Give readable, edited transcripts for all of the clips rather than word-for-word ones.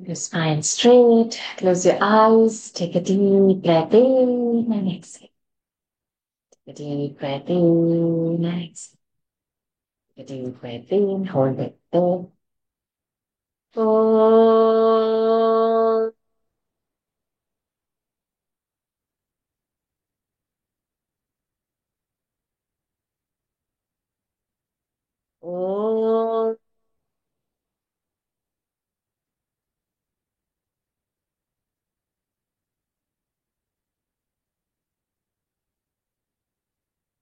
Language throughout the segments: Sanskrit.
Keep your spine straight. Close your eyes. Take a deep breath in and exhale. Take a deep breath in and exhale. Take a deep breath in. Hold it there. Hold. Hold.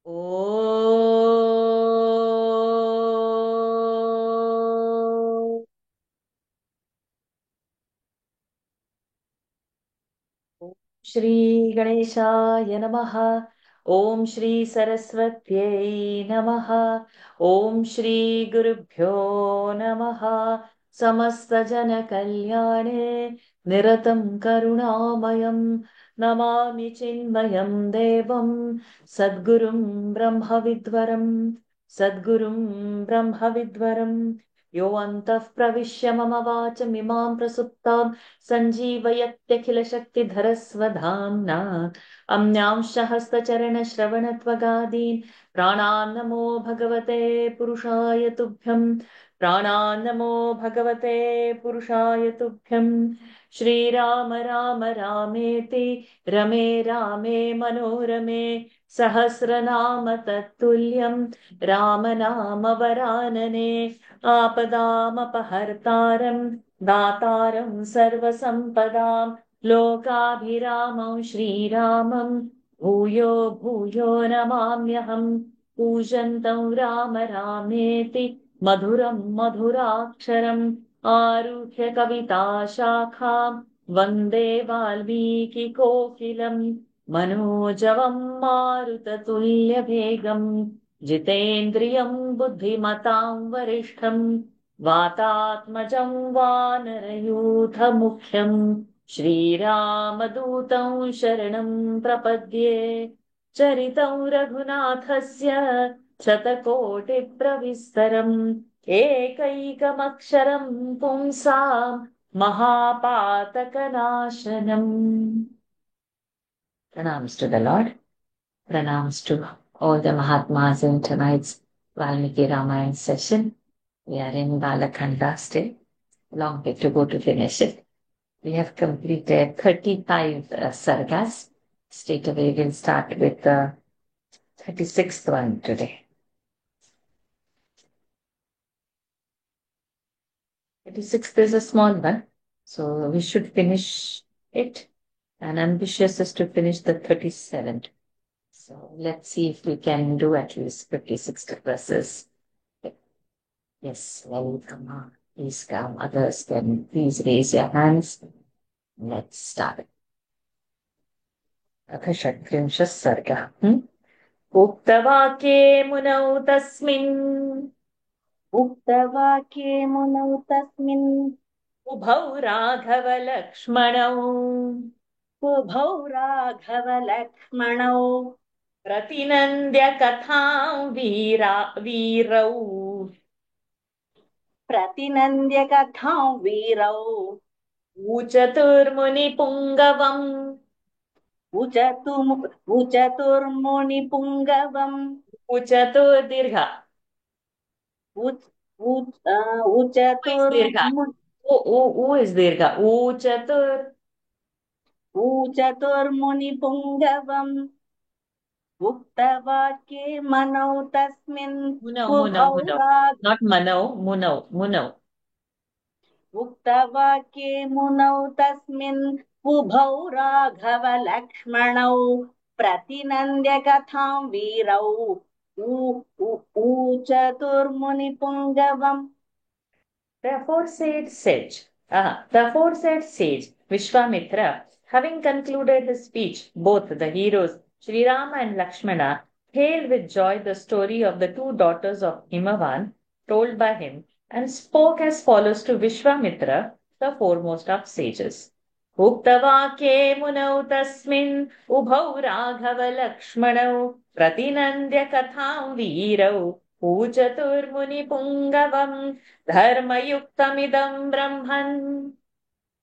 Hold. ॐ श्री गणेशाय नमः। ॐ श्री सरस्वत्यै नमः। ॐ श्री गुरुभ्यो नमः। समस्तजनकल्याणे निरतं करुणामयं नमामि चिन्मयं देवं सद्गुरुं ब्रह्मविद्वरं सद्गुरुं ब्रह्मविद्वरं यो अन्तः प्रविश्य मम वाचमिमां प्रसुप्तां सञ्जीवयत्यखिलशक्तिधरस्वधाम्ना अन्यांशः हस्तचरणश्रवणत्वगादीन् प्राणान्नमो भगवते पुरुषाय तुभ्यं प्राणान्नमो भगवते पुरुषाय तुभ्यं श्रीराम राम रामेति रमे रामे मनोरमे सहस्रनाम तत्तुल्यं रामनाम वरानने आपदामपहर्तारं दातारं सर्वसम्पदां लोकाभिरामं श्रीरामं भूयो भूयो नमाम्यहम् पूजन्तं राम रामेति मधुरं मधुराक्षरम् आरुह्य कविताशाखां वन्दे वाल्मीकिकोकिलं मनोजवं मारुततुल्यवेगं जितेन्द्रियं बुद्धिमतां वरिष्ठं वातात्मजं वानरयूथमुख्यं श्रीरामदूतं शरणं प्रपद्ये चरितं रघुनाथस्य शतकोटिप्रविस्तरम् एकैकमक्षरं पुंसां महापातकनाशनम्. Pranams to the Lord. Pranams to all the Mahatmas in tonight's Valmiki Ramayana session. We are in Balakanda still. Long way to go to finish it. We have completed 35 sargas. Straight away we'll start with the 36th one today. 36th is a small one, so we should finish it. And ambitious is to finish the 37th. So let's see if we can do at least 56 verses. Yes, well, come on. Please come. Others can please raise your hands. Let's start. अथ षट्त्रिंशः सर्गः उक्तवाक्ये मुनौ तस्मिन् उक्तवाक्ये मुनौ तस्मिन् उभौ राघवलक्ष्मणौ उभौ राघवलक्ष्मणौ प्रतिनन्द्य कथां वीरौ प्रतिनन्द्य कथां वीरौ ऊचतुर्मुनिपुङ्गवम् उचतुर्मुनिपुङ्गवम् ऊचतुर्दीर्घ उचतुर् ऊ is दीर्घ ऊचतुर्मुनिपुङ्गवम् उक्तवाक्ये मनौ तस्मिन् मुनौ उभौ not मुनौ उक्तवाक्ये मुनौ तस्मिन् उभौ राघवलक्ष्मणौ प्रतिनन्द्य कथां वीरौ ऊचतुर्मुनिपुङ्गवम्. The aforesaid sage Vishwamitra, having concluded his speech, both the heroes Sri Rama and Lakshmana hailed with joy the story of the two daughters of Himavan told by him and spoke as follows to Vishwamitra, the foremost of sages. उक्तवाक्ये मुनौ तस्मिन् उभौ राघवलक्ष्मणौ प्रतिनन्द्य कथां वीरौ ऊचतुर्मुनिपुङ्गवम् धर्मयुक्तमिदं ब्रह्मन्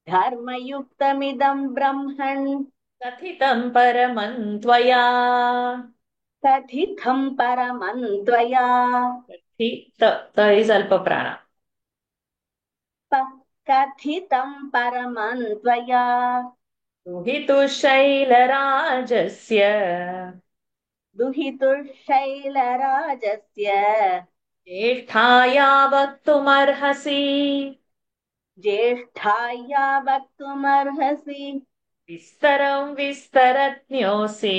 धर्मयुक्तमिदं ब्रह्मन् कथितं परमं त्वया। कथितं परमं त्वया। त इस् अल्पप्राण। कथितं परमं त्वया। दुहितुशैलराजस्य दुहितुशैलराजस्य ज्येष्ठाया वक्तुमर्हसि। ज्येष्ठाया वक्तुमर्हसि। विस्तरं विस्तरज्ञोऽसि।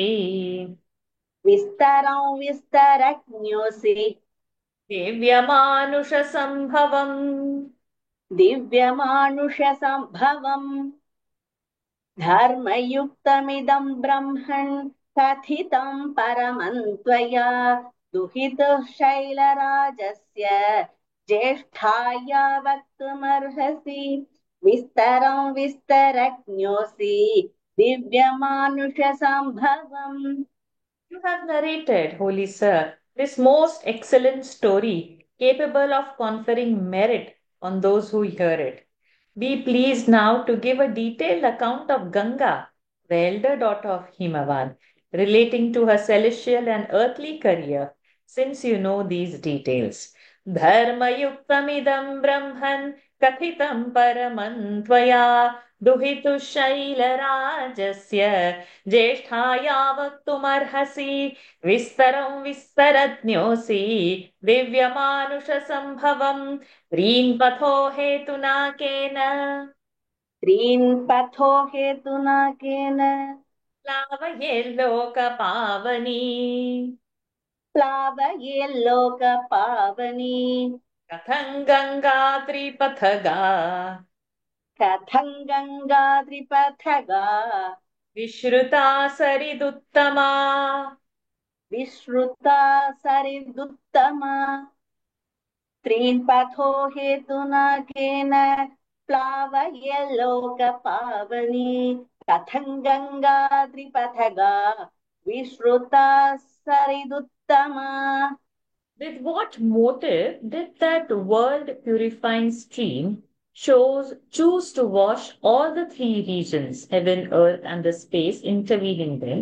विस्तरं विस्तरज्ञोऽसि। दिव्यमानुषसम्भवम्। दिव्यमानुषसम्भवम्। धर्मयुक्तमिदं ब्रह्मन् कथितं परमं त्वया। दुहितः शैलराजस्य ज्येष्ठाया वक्तुमर्हसि। विस्तरं विस्तरज्ञोऽसि। दिव्यमानुषसम्भवम्। You have narrated, Holy Sir, this most excellent story, capable of conferring merit on those who hear it. Be pleased now to give a detailed account of Ganga, the elder daughter of Himavan, relating to her celestial and earthly career, since you know these details. धर्मयुक्तमिदं ब्रह्मन् कथितं परमं त्वया दुहितुशैलराजस्य ज्येष्ठाया वक्तुमर्हसि विस्तरं विस्तरज्ञोऽसि दिव्यमानुषसम्भवम् व्रीन्पथो हेतुना केन त्रीन् पथो हेतुना केन प्लावयेल्लोकपावनी प्लावयेल्लोकपावनी। कथं गङ्गा त्रिपथगा कथं गङ्गा त्रिपथगा विश्रुता सरिदुत्तमा विश्रुता सरिदुत्तमा। त्रीन् पथो हेतुना केन प्लावयेल्लोकपावनी। कथं गङ्गा त्रिपथगा विश्रुता सरिदुत्तमा। With what motive did that world purifying stream choose to wash all the three regions, heaven, earth, and the space intervening them?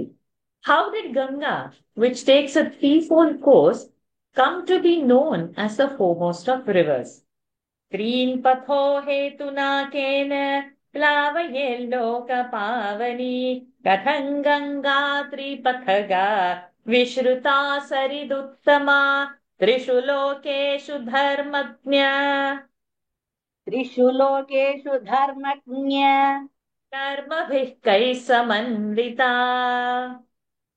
How did Ganga, which takes a threefold course, come to be known as the foremost of rivers? त्रीन्पथो हेतुना केन प्लावयेल्लोकपावनी कथं गङ्गा त्रिपथगा विश्रुता सरिदुत्तमा त्रिषु लोकेषु धर्मज्ञ त्रिषु लोकेषु धर्मज्ञ कर्मभिः कैः समन्विता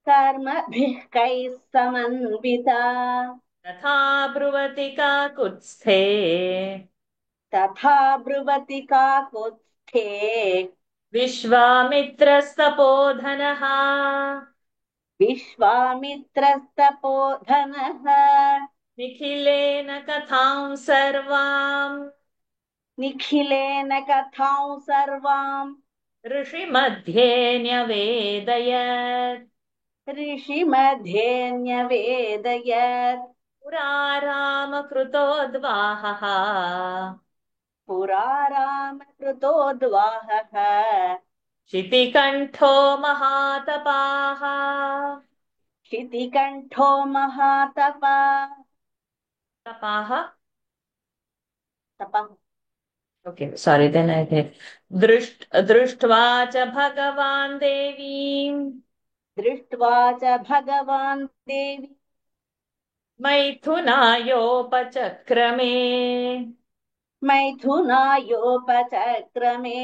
कर्मभिः कैः समन्विता। तथा ब्रुवति काकुत्स्थे तथा ब्रुवति काकुत्स्थे विश्वामित्रस्तपोधनः विश्वामित्रस्तपोधनः। निखिलेन कथां सर्वाम् निखिलेन कथां सर्वाम् ऋषिमध्ये न्यवेदयत् ऋषिमध्ये न्यवेदयत्। पुरा रामकृतोद्वाहः पुरा रामकृतोद्वाहः शितिकण्ठो महातपाः शितिकण्ठो महातपा तपाः तपः। Okay, sorry, then I did. दृष्ट्वा च भगवान् देवीम् दृष्ट्वा च भगवान् देवी मैथुनायोपचक्रमे मैथुनायोपचक्रमे।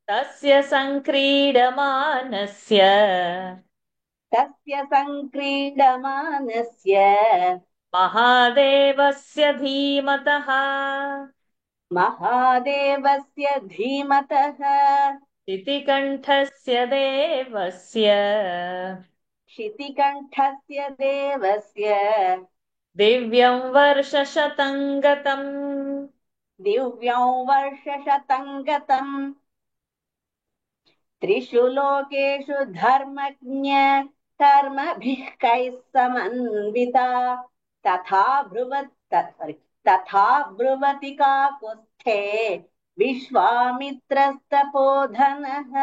तस्य सङ्क्रीडमानस्य तस्य सङ्क्रीडमानस्य महादेवस्य धीमतः महादेवस्य धीमतः शितिकण्ठस्य देवस्य शितिकण्ठस्य देवस्य दिव्यं वर्षशतं गतम् दिव्यं वर्षशतं गतम्। त्रिषु लोकेषु धर्मज्ञ कर्मभिः कैः समन्विता। तथा ब्रुवति काकुत्स्थे विश्वामित्रस्तपोधनः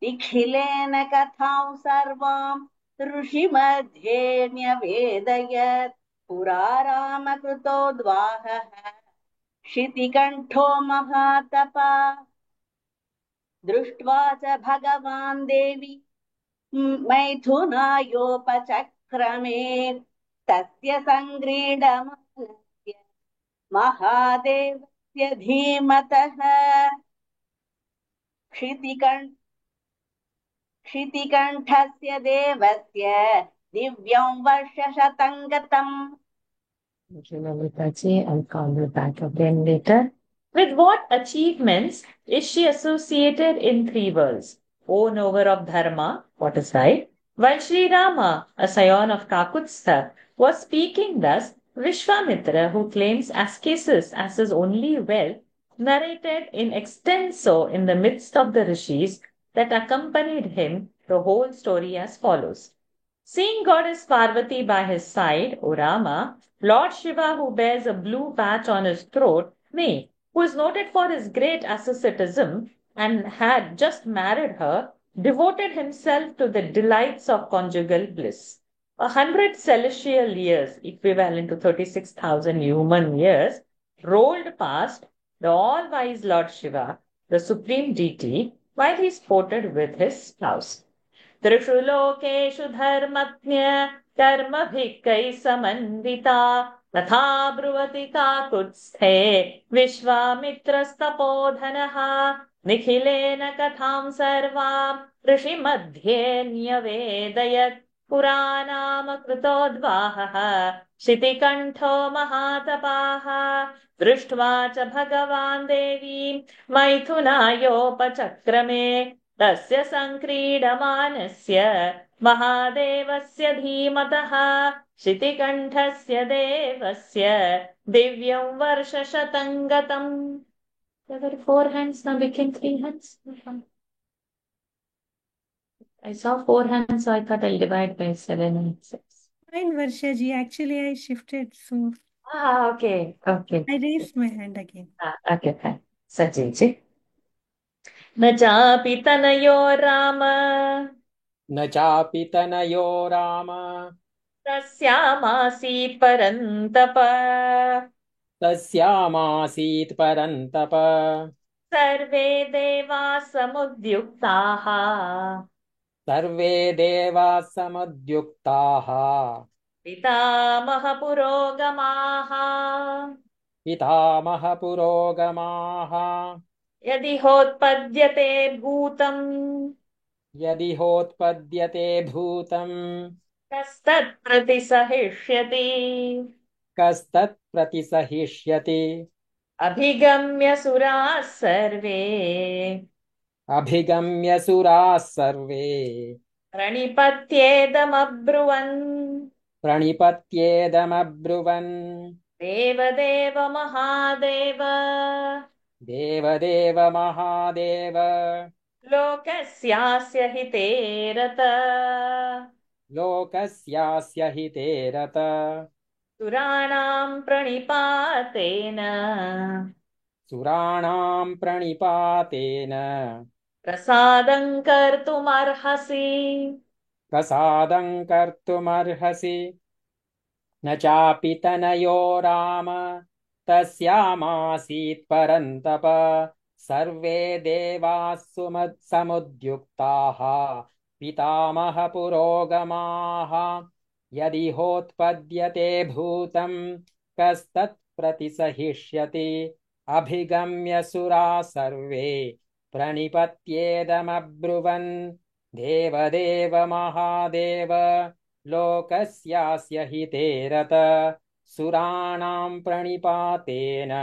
निखिलेन कथां सर्वां ऋषिमध्ये न्यवेदयत् पुरा रामकृतोद्वाहः क्षितिकण्ठो महातपा दृष्ट्वा च भगवान् देवी मैथुनायोपचक्रमे तस्य सङ्ग्रीडमानस्य महादेवस्य धीमतः क्षितिकण्ठस्य देवस्य दिव्यं वर्षशतं गतम्. Thank you, Lalita ji. I'll call you back again later. With what achievements is she associated in three worlds? O knower of Dharma, what is right? While Sri Rama, a scion of Kakutstha, was speaking thus, Vishwamitra, who claims ascesis as his only wealth, narrated in extenso in the midst of the rishis that accompanied him the whole story as follows. Seeing goddess Parvati by his side, O Rama, Lord Shiva, who bears a blue patch on his throat, nay, who is noted for his great asceticism and had just married her, devoted himself to the delights of conjugal bliss. 100 celestial years, equivalent to 36,000 human years, rolled past the all-wise Lord Shiva, the supreme deity, while he sported with his spouse. त्रिषु लोकेषु धर्मज्ञ कर्मभिः कैः समन्विता तथा ब्रुवति काकुत्स्थे विश्वामित्रस्तपोधनः निखिलेन कथां सर्वां ऋषिमध्ये न्यवेदयत् पुराणाम कृतोद्वाहः शितिकण्ठो महातपाः दृष्ट्वा च भगवान् देवीं मैथुनायोपचक्रमे तस्य सङ्क्रीडमानस्य महादेवस्य धीमतः शितिकण्ठस्य देवस्य दिव्यं वर्षशतं गतम्. There were 4 hands, now became 3 hands. I saw 4 hands, so I thought I'll divide by 7 and 6. Fine, Varsha ji. Actually, I shifted, so Okay. I raised my hand again. Okay, fine. Sajil ji. न चापि तनयो राम न चापि तनयो राम तस्यामासीत् परन्तप तस्यामासीत् परन्तप सर्वे देवाः समुद्युक्ताः सर्वे देवाः समुद्युक्ताः पितामहपुरोगमाः पितामहपुरोगमाः यदि होत्पद्यते भूतम् यदि होत्पद्यते भूतम् कस्तत्प्रतिसहिष्यति कस्तत्प्रतिसहिष्यति अभिगम्य सुराः सर्वे अभिगम्य सुराः सर्वे प्रणिपत्येदमब्रुवन् देवदेव महादेव देवदेव महादेव लोकस्यास्य हिते रत लोकस्यास्य हिते रत सुराणां प्रणिपातेन प्रसादं कर्तुमर्हसि प्रसादं कर्तुमर्हसि न चापि तनयो राम तस्यामासीत् परन्तप सर्वे देवाः समुद्युक्ताः पितामहपुरोगमाः यदि होत्पद्यते भूतं कस्तत्प्रतिसहिष्यति अभिगम्य सुराः सर्वे प्रणिपत्येदमब्रुवन् देवदेव महादेव लोकस्यास्य हिते रत सुराणां प्रणिपातेन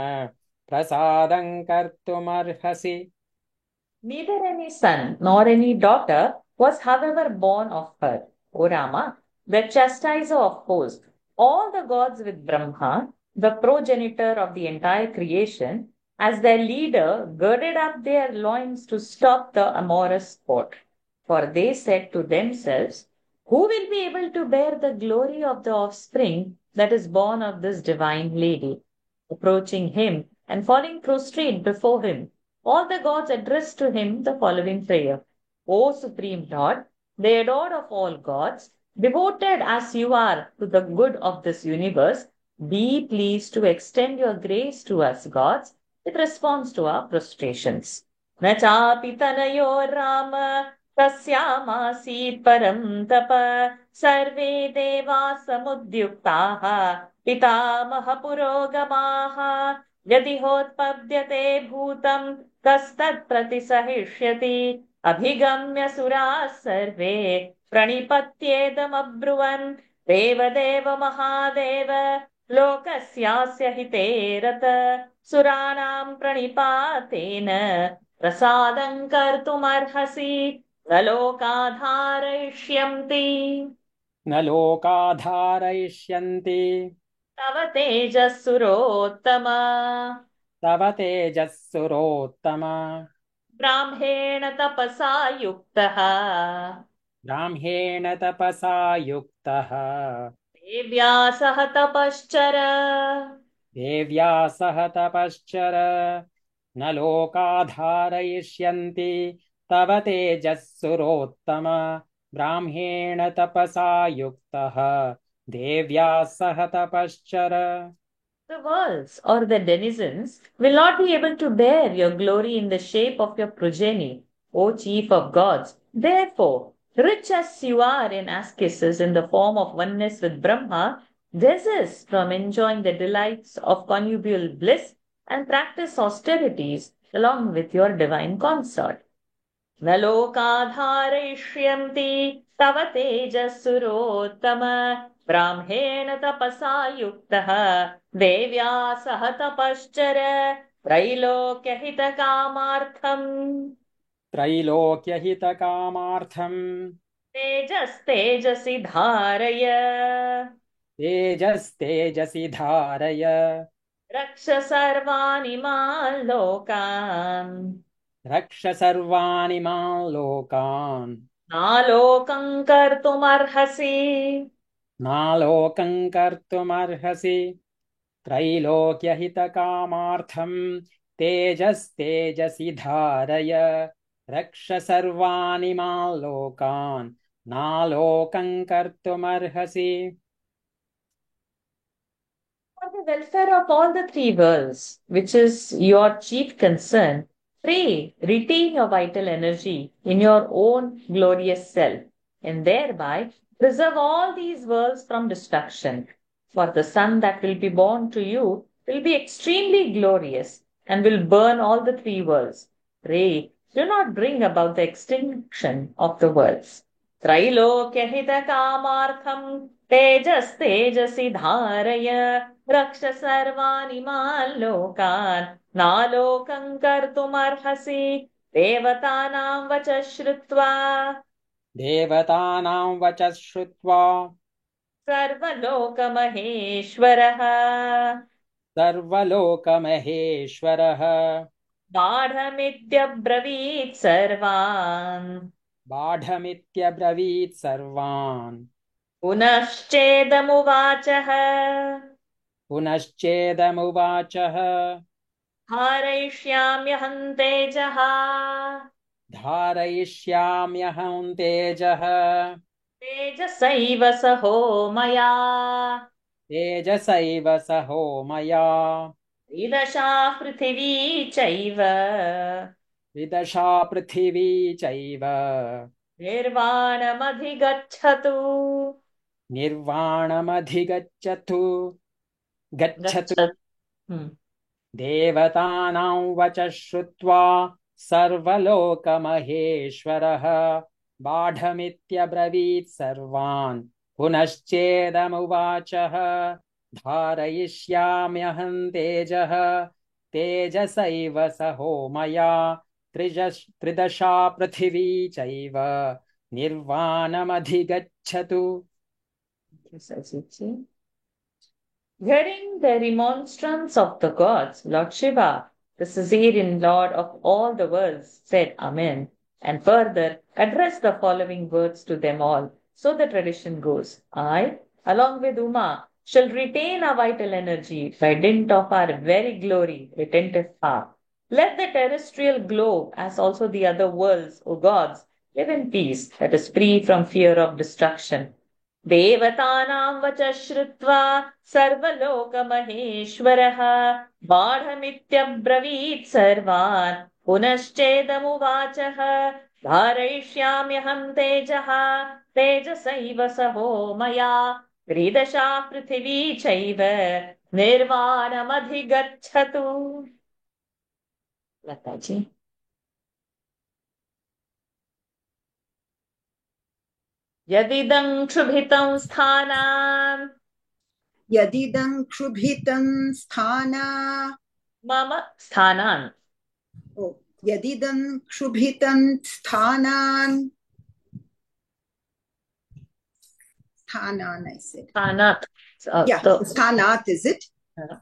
प्रसादं कर्तुमर्हसि. Neither any son nor any daughter was, however, born of her. O Rama, the chastiser of hosts, all the gods with Brahma, the progenitor of the entire creation, as their leader, girded up their loins to stop the amorous sport. For they said to themselves, who will be able to bear the glory of the offspring that is born of this divine lady? Approaching him, and falling prostrate before him, all the gods addressed to him the following prayer. O Supreme Lord, the adored of all gods, devoted as you are to the good of this universe, be pleased to extend your grace to us gods with response to our prostrations. न चापि तनयो राम तस्यामासीत् परं तप सर्वे देवा समुद्युक्ताः पितामह पुरोगमाः यदि होत्पद्यते भूतं कस्तत्प्रतिसहिष्यति अभिगम्य सुराः सर्वे प्रणिपत्येदमब्रुवन् देवदेव महादेव लोकस्यास्य हिते रत सुराणां प्रणिपातेन प्रसादं कर्तुमर्हसि न लोकाधारयिष्यन्ति न लोकाधारयिष्यन्ति तव तेजस्सुरोत्तम तव तेजस्सुरोत्तम ब्राह्मेण तपसा युक्तः ब्राह्मेण तपसा युक्तः देव्या सह तपश्चर देव्या सह तपश्चर न लोकाधारयिष्यन्ति तव तेजस्सुरोत्तम ब्राह्मेण तपसा युक्तः देव्या सह तपश्चर. The worlds or the denizens will not be able to bear your glory in the shape of your progeny, O chief of gods. Therefore, rich as you are in ascesis in the form of oneness with Brahma, desist from enjoying the delights of connubial bliss and practice austerities along with your divine consort. न लोकाधारयिष्यन्ति तव तेजस्सुरोत्तम ब्राह्मेण तपसा युक्तः देव्या सह तपश्चर त्रैलोक्यहितकामार्थम् त्रैलोक्यहितकामार्थम् तेजस्तेजसि धारय तेजस्तेजसि धारय रक्ष सर्वानिमान् लोकान् रक्ष सर्वानिमान् लोकान् नालोकं कर्तुमर्हसि नालोकं कर्तुमर्हसि त्रैलोक्यहितकामार्थं तेजस्तेजसि धारय रक्ष सर्वानिमान् लोकान् नालोकं कर्तुमर्हसि. For the welfare of all the three worlds, which is your chief concern, pray retain your vital energy in your own glorious self, and thereby preserve all these worlds from destruction. For the son that will be born to you will be extremely glorious and will burn all the three worlds. Pray, do not bring about the extinction of the worlds. त्रैलोक्यहितकामार्थं तेजस्तेजसि धारय रक्ष सर्वानिमान् लोकान् नालोकं कर्तुमर्हसि देवतानां वचः श्रुत्वा देवतानां वचः श्रुत्वा सर्वलोकमहेश्वरः सर्वलोकमहेश्वरः बाढमित्यब्रवीत् सर्वान् बाढमित्यब्रवीत् सर्वान् पुनश्चेदमुवाचः पुनश्चेदमुवाचः धारयिष्याम्यहं तेजः धारयिष्याम्यहं तेजः तेजसैव सहो मया तेजसैव सहो मया त्रिदशा पृथिवी चैव विदशा पृथिवी चैव निर्वाणमधिगच्छतु निर्वाणमधिगच्छतु गच्छतु. हम्म। देवतानां वचः श्रुत्वा सर्वलोकमहेश्वरः बाढमित्यब्रवीत् सर्वान् पुनश्चेदमुवाचः धारयिष्याम्यहं तेजः तेजसैव सहो मया त्रिदशा पृथिवी चैव निर्वाणमधिगच्छतु. Hearing the remonstrance of the gods, Lord Shiva, the Caesarean Lord of all the worlds, said Amen, and further addressed the following words to them all. So the tradition goes. I, along with Uma, shall retain our vital energy by dint of our very glory, retentive power. Let the terrestrial globe, as also the other worlds, O gods, live in peace, that is free from fear of destruction. देवतानां वचः श्रुत्वा सर्वलोकमहेश्वरः बाढमित्यब्रवीत् सर्वान् पुनश्चेदमुवाचः धारयिष्याम्यहं तेजः तेजसैव सहो मया त्रिदशा पृथिवी चैव निर्वाणमधिगच्छतु. लताजी. यदिदं क्षुभितं स्थानाम् यदिदं क्षुभितं स्थाना मम स्थानान् यदिदं क्षुभितं स्थानान् I said. स्थानात्. Yeah, sthanat is it?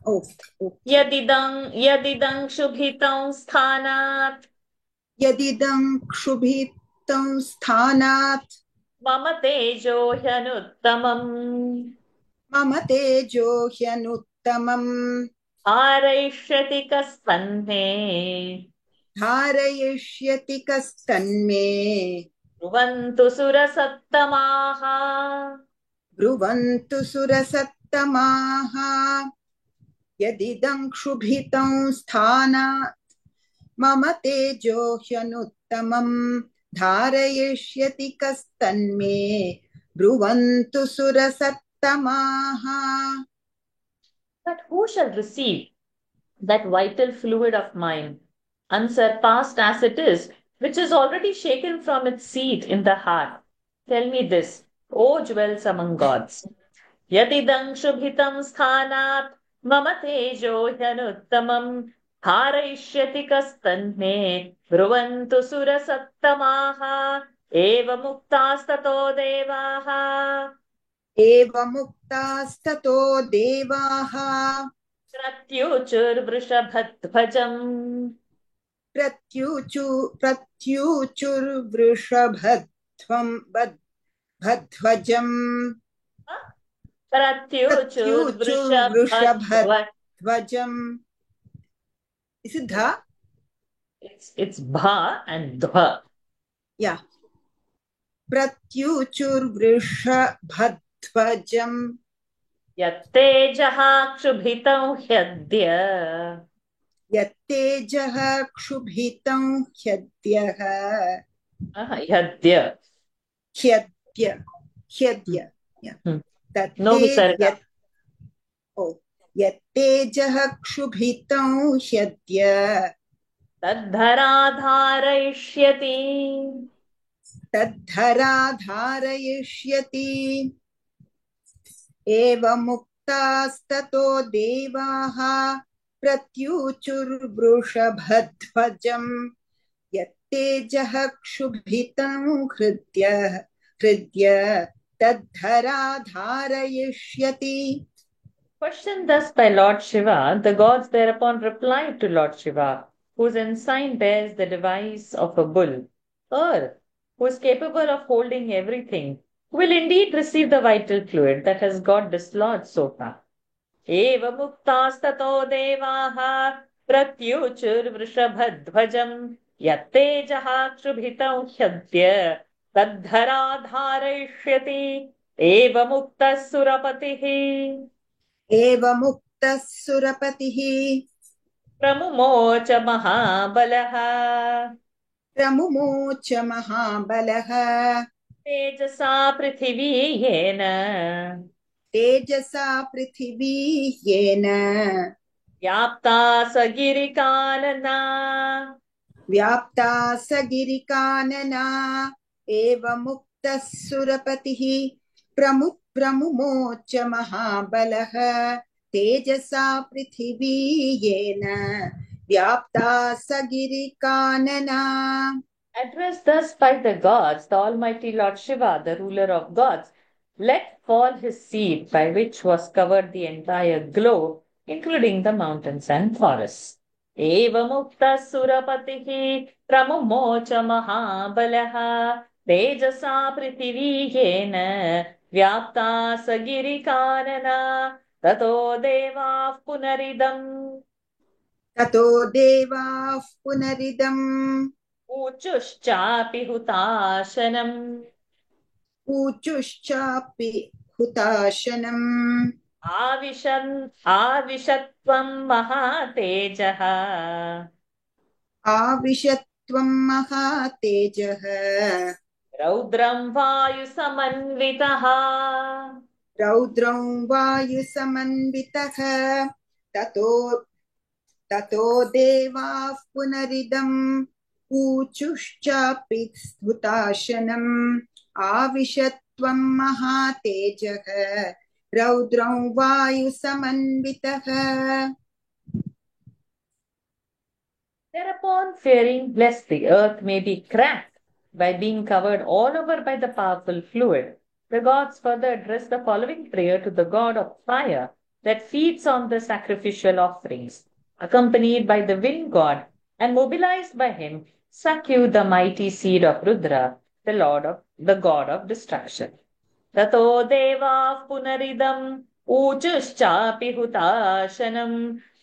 Oh. यदिदं क्षुभितं स्थानात् यदिदं क्षुभितं स्थानात् मम तेजो ह्यनुत्तमम् मम तेजो ह्यनुत्तमम् धारयिष्यति कस्तन्मे धारयिष्यति कस्तन्मे ब्रुवन्तु सुरसत्तमाः ब्रुवन्तु सुरसत्तमाः यदिदं क्षुभितं स्थानात् मम तेजो ह्यनुत्तमम् धारयिष्यति कस्तन्मे ब्रुवन्तु सुरसत्तमाः. But who shall receive that vital fluid of mine, unsurpassed as it is, which is already shaken from its seat in the heart? Tell me this, O jewels among gods. Yadidang shubhitam sthanat mama tejo hyanuttamam धारयिष्यति कस्तन्मे ब्रुवन्तु सुरसत्तमाः एवमुक्तास्ततो देवाः एवमुक्तास्ततो देवाः प्रत्युचुर्वृषभध्वजम् प्रत्युचुर्वृषभध्वजम् प्रत्युचुर्वृषभध्वजम्. Is it dha? It's bha and dha. Yeah. प्रत्युचुर्वृषभध्वजम् यत्तेजः क्षुभितं ह्यद्य यत्तेजः क्षुभितं ह्यद्यः ह्यद्य No visarga. यत्तेजः क्षुभितं ह्यद्य तद्धरा धारयिष्यति एवमुक्तास्ततो देवाः प्रत्युचुर्वृषभध्वजम् यत्तेजः क्षुभितं हृद्य तद्धरा धारयिष्यति. Questioned thus by Lord Shiva, the gods thereupon replied to Lord Shiva, whose ensign bears the device of a bull, Earth, who is capable of holding everything, will indeed receive the vital fluid that has got dislodged so far. Eva muktastato devaha pratyuchurvrishabhadvajam yattejaha kshubhitam hyadya tadhara dharayishyati eva muktas surapatihi एवमुक्तः सुरपतिः प्रमुमोच महाबलः तेजसा पृथिवी येन व्याप्ता स गिरिकानना एवमुक्तः सुरपतिः प्रमुमोच महाबलः तेजसा पृथिवी येन व्याप्ता स गिरिकानना. Addressed thus by the gods, the Almighty Lord Shiva, the ruler of gods, let fall his seed by which was covered the entire globe, including the mountains and forests. Evamukta surapatihi pramumocha mahabalah tejasa prithivi yena व्याप्ता स गिरिकानना ततो देवाः पुनरिदम् ततो देवाः पुनरिदम् ऊचुश्चापि हुताशनम् ऊचुश्चापि हुताशनम् आविशत्वं महातेजः आविशत्वं महातेजः रौद्रं वायुसमन्वितः रौद्रं वायुसमन्वितः ततो देवाः पुनरिदम् ऊचुश्चापि हुताशनम् आविशत्वं महातेजः रौद्रं वायुसमन्वितः. Thereupon, fearing lest the earth may be cracked by being covered all over by the powerful fluid, the gods further address the following prayer to the god of fire that feeds on the sacrificial offerings. Accompanied by the wind god and mobilized by him, Sakyu, the mighty seed of Rudra, the god of destruction. Tato devaः punaridam ऊचुश्चापि हुताशनम्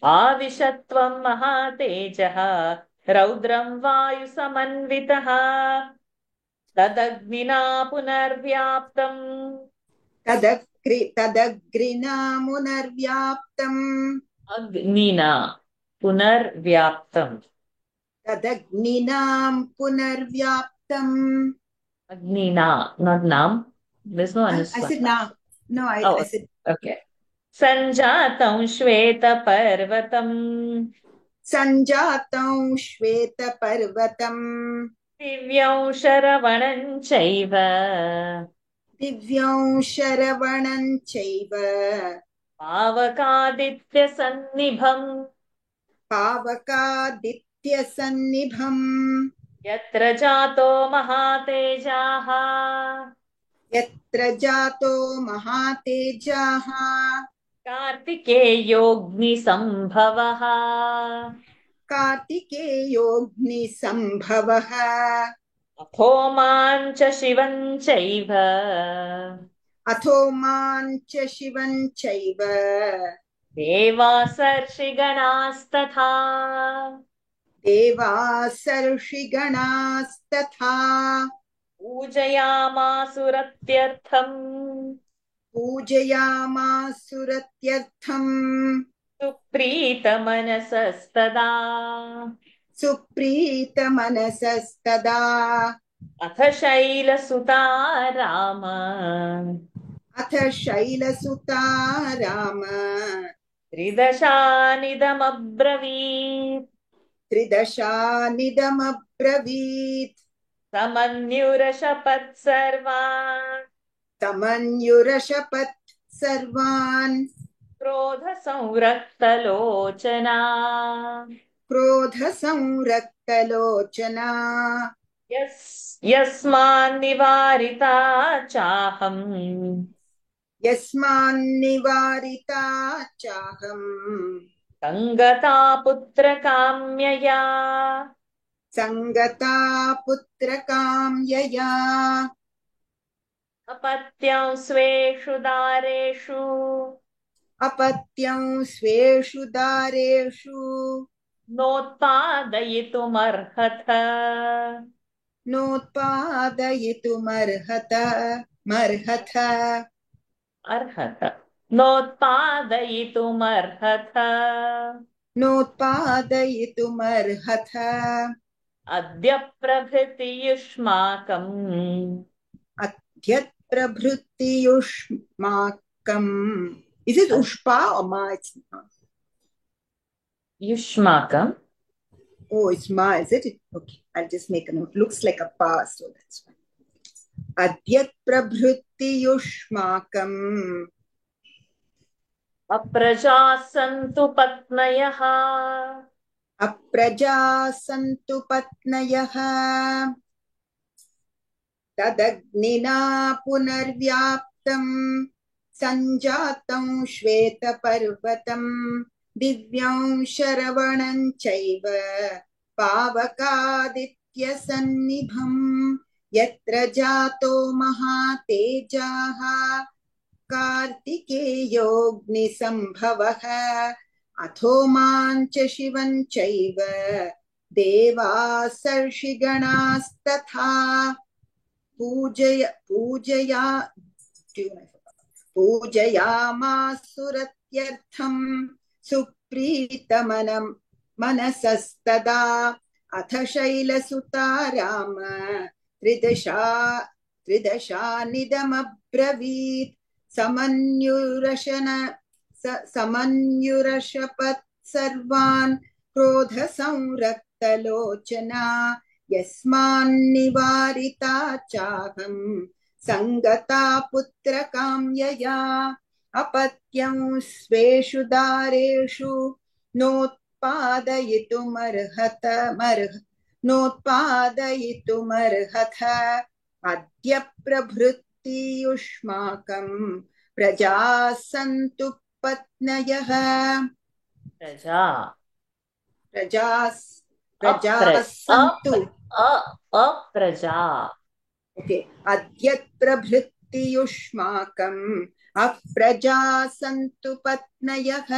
आविशत्वं महातेजः रौद्रं वायुसमन्वितः तदग्निना पुनर्व्याप्तम् तदग्निना पुनर्व्याप्तम् अग्निना पुनर्व्याप्तम् तदग्निना पुनर्व्याप्तम् अग्निना, not nam. There's no I anuswar. said no, I said Okay. सञ्जातं श्वेतपर्वतम् सञ्जातं श्वेतपर्वतम् दिव्यं शरवणं चैव दिव्यं शरवणं चैव पावकादित्यसन्निभम् यत्र जातो महातेजाः कार्तिकेयोऽग्निसम्भवः अथो मां च शिवं चैव देवासर्षिगणास्तथा पूजयामासुरत्यर्थम् सुप्रीतमनसस्तदा अथ शैलसुता राम त्रिदशानिदमब्रवीत् तमन्युरशपत् सर्वान् क्रोधसंरक्तलोचना यस्मान्निवारिता चाहम् संगता पुत्रकाम्यया अपत्यं स्वेषु दारेषु नोत्पादयितुमर्हथ अद्य प्रभृति युष्माकम्. Is it Ushpa or Ma? It's not. Yushmakam. Oh, it's Ma, is it? Okay, I'll just make a note. Looks like a Pa, so that's fine. Adyat prabhruti yushmakam. Aprajasantu patnayaha. Tadagnina punarvyaptam sanjatam shvetaparvatam divyam sharavanam chaiva pavakadityasannibham यत्र जातो महातेजाः कार्तिकेयोऽग्निसम्भवः अथो मां च शिवं चैव देवासर्षिगणास्तथा पूजयामासुरत्यर्थं सुप्रीतमनं मनसस्तदा अथ शैलसुता राम त्रिदशानिदमब्रवीत् समन्युरशपत् सर्वान् क्रोधसंरक्तलोचना यस्मान्निवारिता चाहं सङ्गता पुत्रकाम्यया अपत्यं स्वेषु दारेषु नोत्पादयितुमर्हथ अद्य प्रभृति युष्माकं प्रजाः सन्तु पत्नयः प्रजाः सन्तु अप्रजा. ओके अद्य प्रभृति युष्माकं अप्रजाः सन्तु पत्नयः.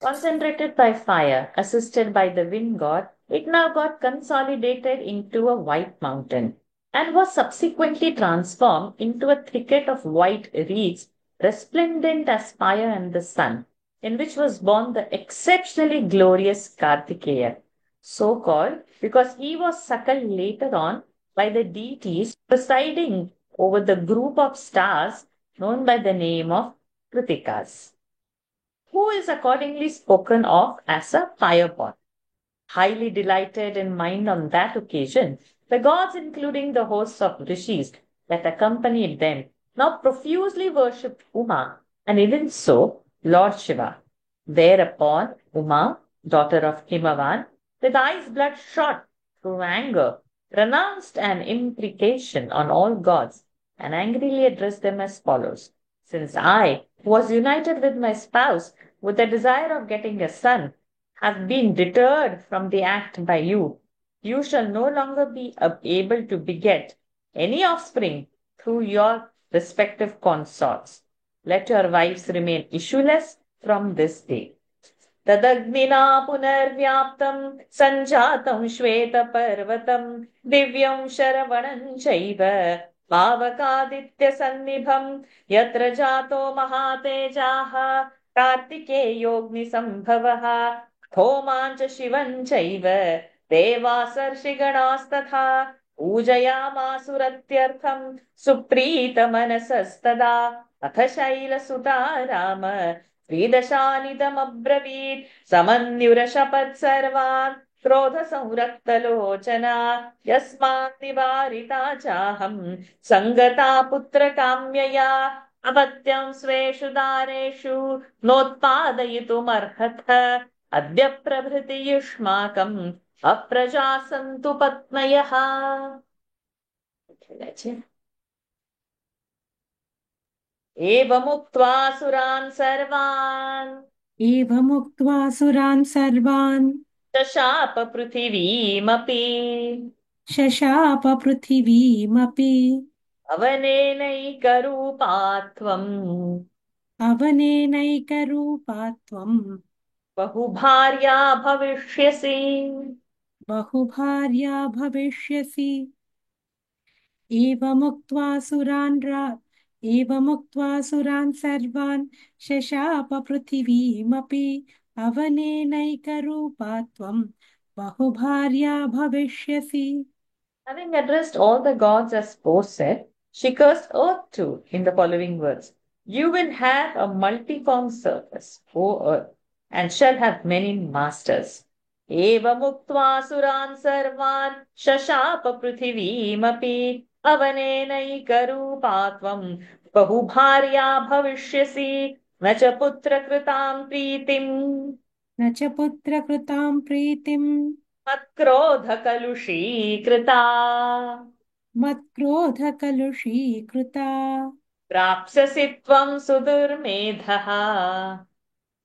Concentrated by fire, assisted by the wind god, it now got consolidated into a white mountain and was subsequently transformed into a thicket of white reeds, resplendent as fire and the sun, in which was born the exceptionally glorious Kartikeya, so called because he was suckled later on by the deities presiding over the group of stars known by the name of Kritikas, who is accordingly spoken of as a fireborn. Highly delighted in mind on that occasion, the gods, including the hosts of rishis that accompanied them, now profusely worshipped Uma, and even so, Lord Shiva. Thereupon, Uma, daughter of Himavan, with eyes bloodshot through anger, pronounced an imprecation on all gods and angrily addressed them as follows: Since I, who was united with my spouse with the desire of getting a son, have been deterred from the act by you, you shall no longer be able to beget any offspring through your respective consorts. Let your wives remain issueless from this day. तदग्निना पुनर्व्याप्तं सञ्जातं श्वेतपर्वतं दिव्यं शरवणं चैव पावकादित्यसन्निभं यत्र जातो महातेजाः कार्तिकेयोऽग्निसम्भवः धौमां च शिवं चैव देवासर्षिगणास्तथा पूजयामासुरत्यर्थं सुप्रीतमनसस्तदा अथ शैलसुता राम श्रीदशानिदमब्रवीत् समन्युरशपत् सर्वान् क्रोधसंरक्तलोचना यस्मात् निवारिता चाहं सङ्गता पुत्रकाम्यया अपत्यं स्वेषु दारेषु नोत्पादयितुमर्हथ अद्य प्रभृति युष्माकम् अप्रजा सन्तु पत्नयः. एवमुक्त्वा सुरान् सर्वान् शशाप पृथिवीमपि अवनेनैकरूपा त्वम् बहुभार्या भविष्यसि. एवमुक्त्वा सुरान् सर्वान् शशाप पृथिवीमपि अवनेनैकरूपा त्वम् बहुभार्या भविष्यसि. Having addressed all the gods as said, she cursed earth too in the following words: You will have a multiform surface, O earth, and shall have many masters. Evamuktva suran sarvan shashapa prithivīmapi avanenaikarupaatvam bahubharya bhavishyasi na cha putra kritam प्रीतिम् मत्क्रोधकलुषीकृता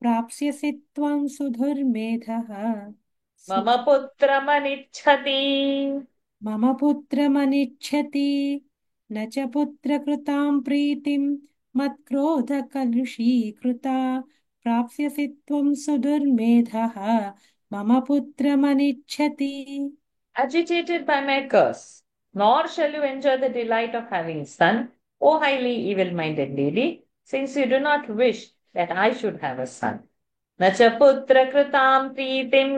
प्राप्स्यसि त्वं सुधुर्मेधः मम पुत्रमनिच्छति मम पुत्रमनिच्छति न च पुत्रकृतां प्रीतिं मत्क्रोधकलुषीकृता प्राप्स्यसि त्वं सुदुर्मेधः मम पुत्रमनिच्छति agitated by my curse, nor shall you enjoy the delight of having son, O highly evil-minded lady, since you do not wish that I should have a son. न च पुत्रकृतां प्रीतिं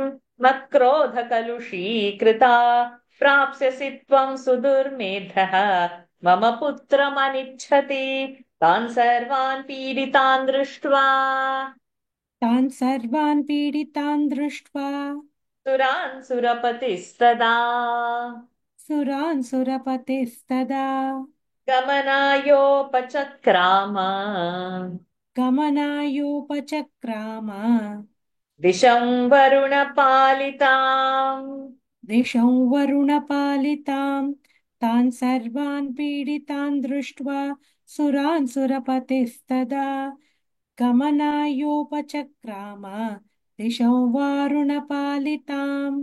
मत्क्रोधकलुषीकृता प्राप्स्यसि त्वं सुदुर्मेधः मम पुत्रमनिच्छति तान् सर्वान् पीडितान् दृष्ट्वा तान् सर्वान् पीडितान् दृष्ट्वा सुरान् सुरपतिस्तदा सुरान् सुरपतिस्तदा गमनायोपचक्राम गमनायोपचक्राम दिशं वरुणपालिताम् दिशं वरुणपालितां तान् सर्वान् पीडितान् दृष्ट्वा सुरान् सुरपतिस्तदा गमनायोपचक्राम दिशं वारुणपालिताम्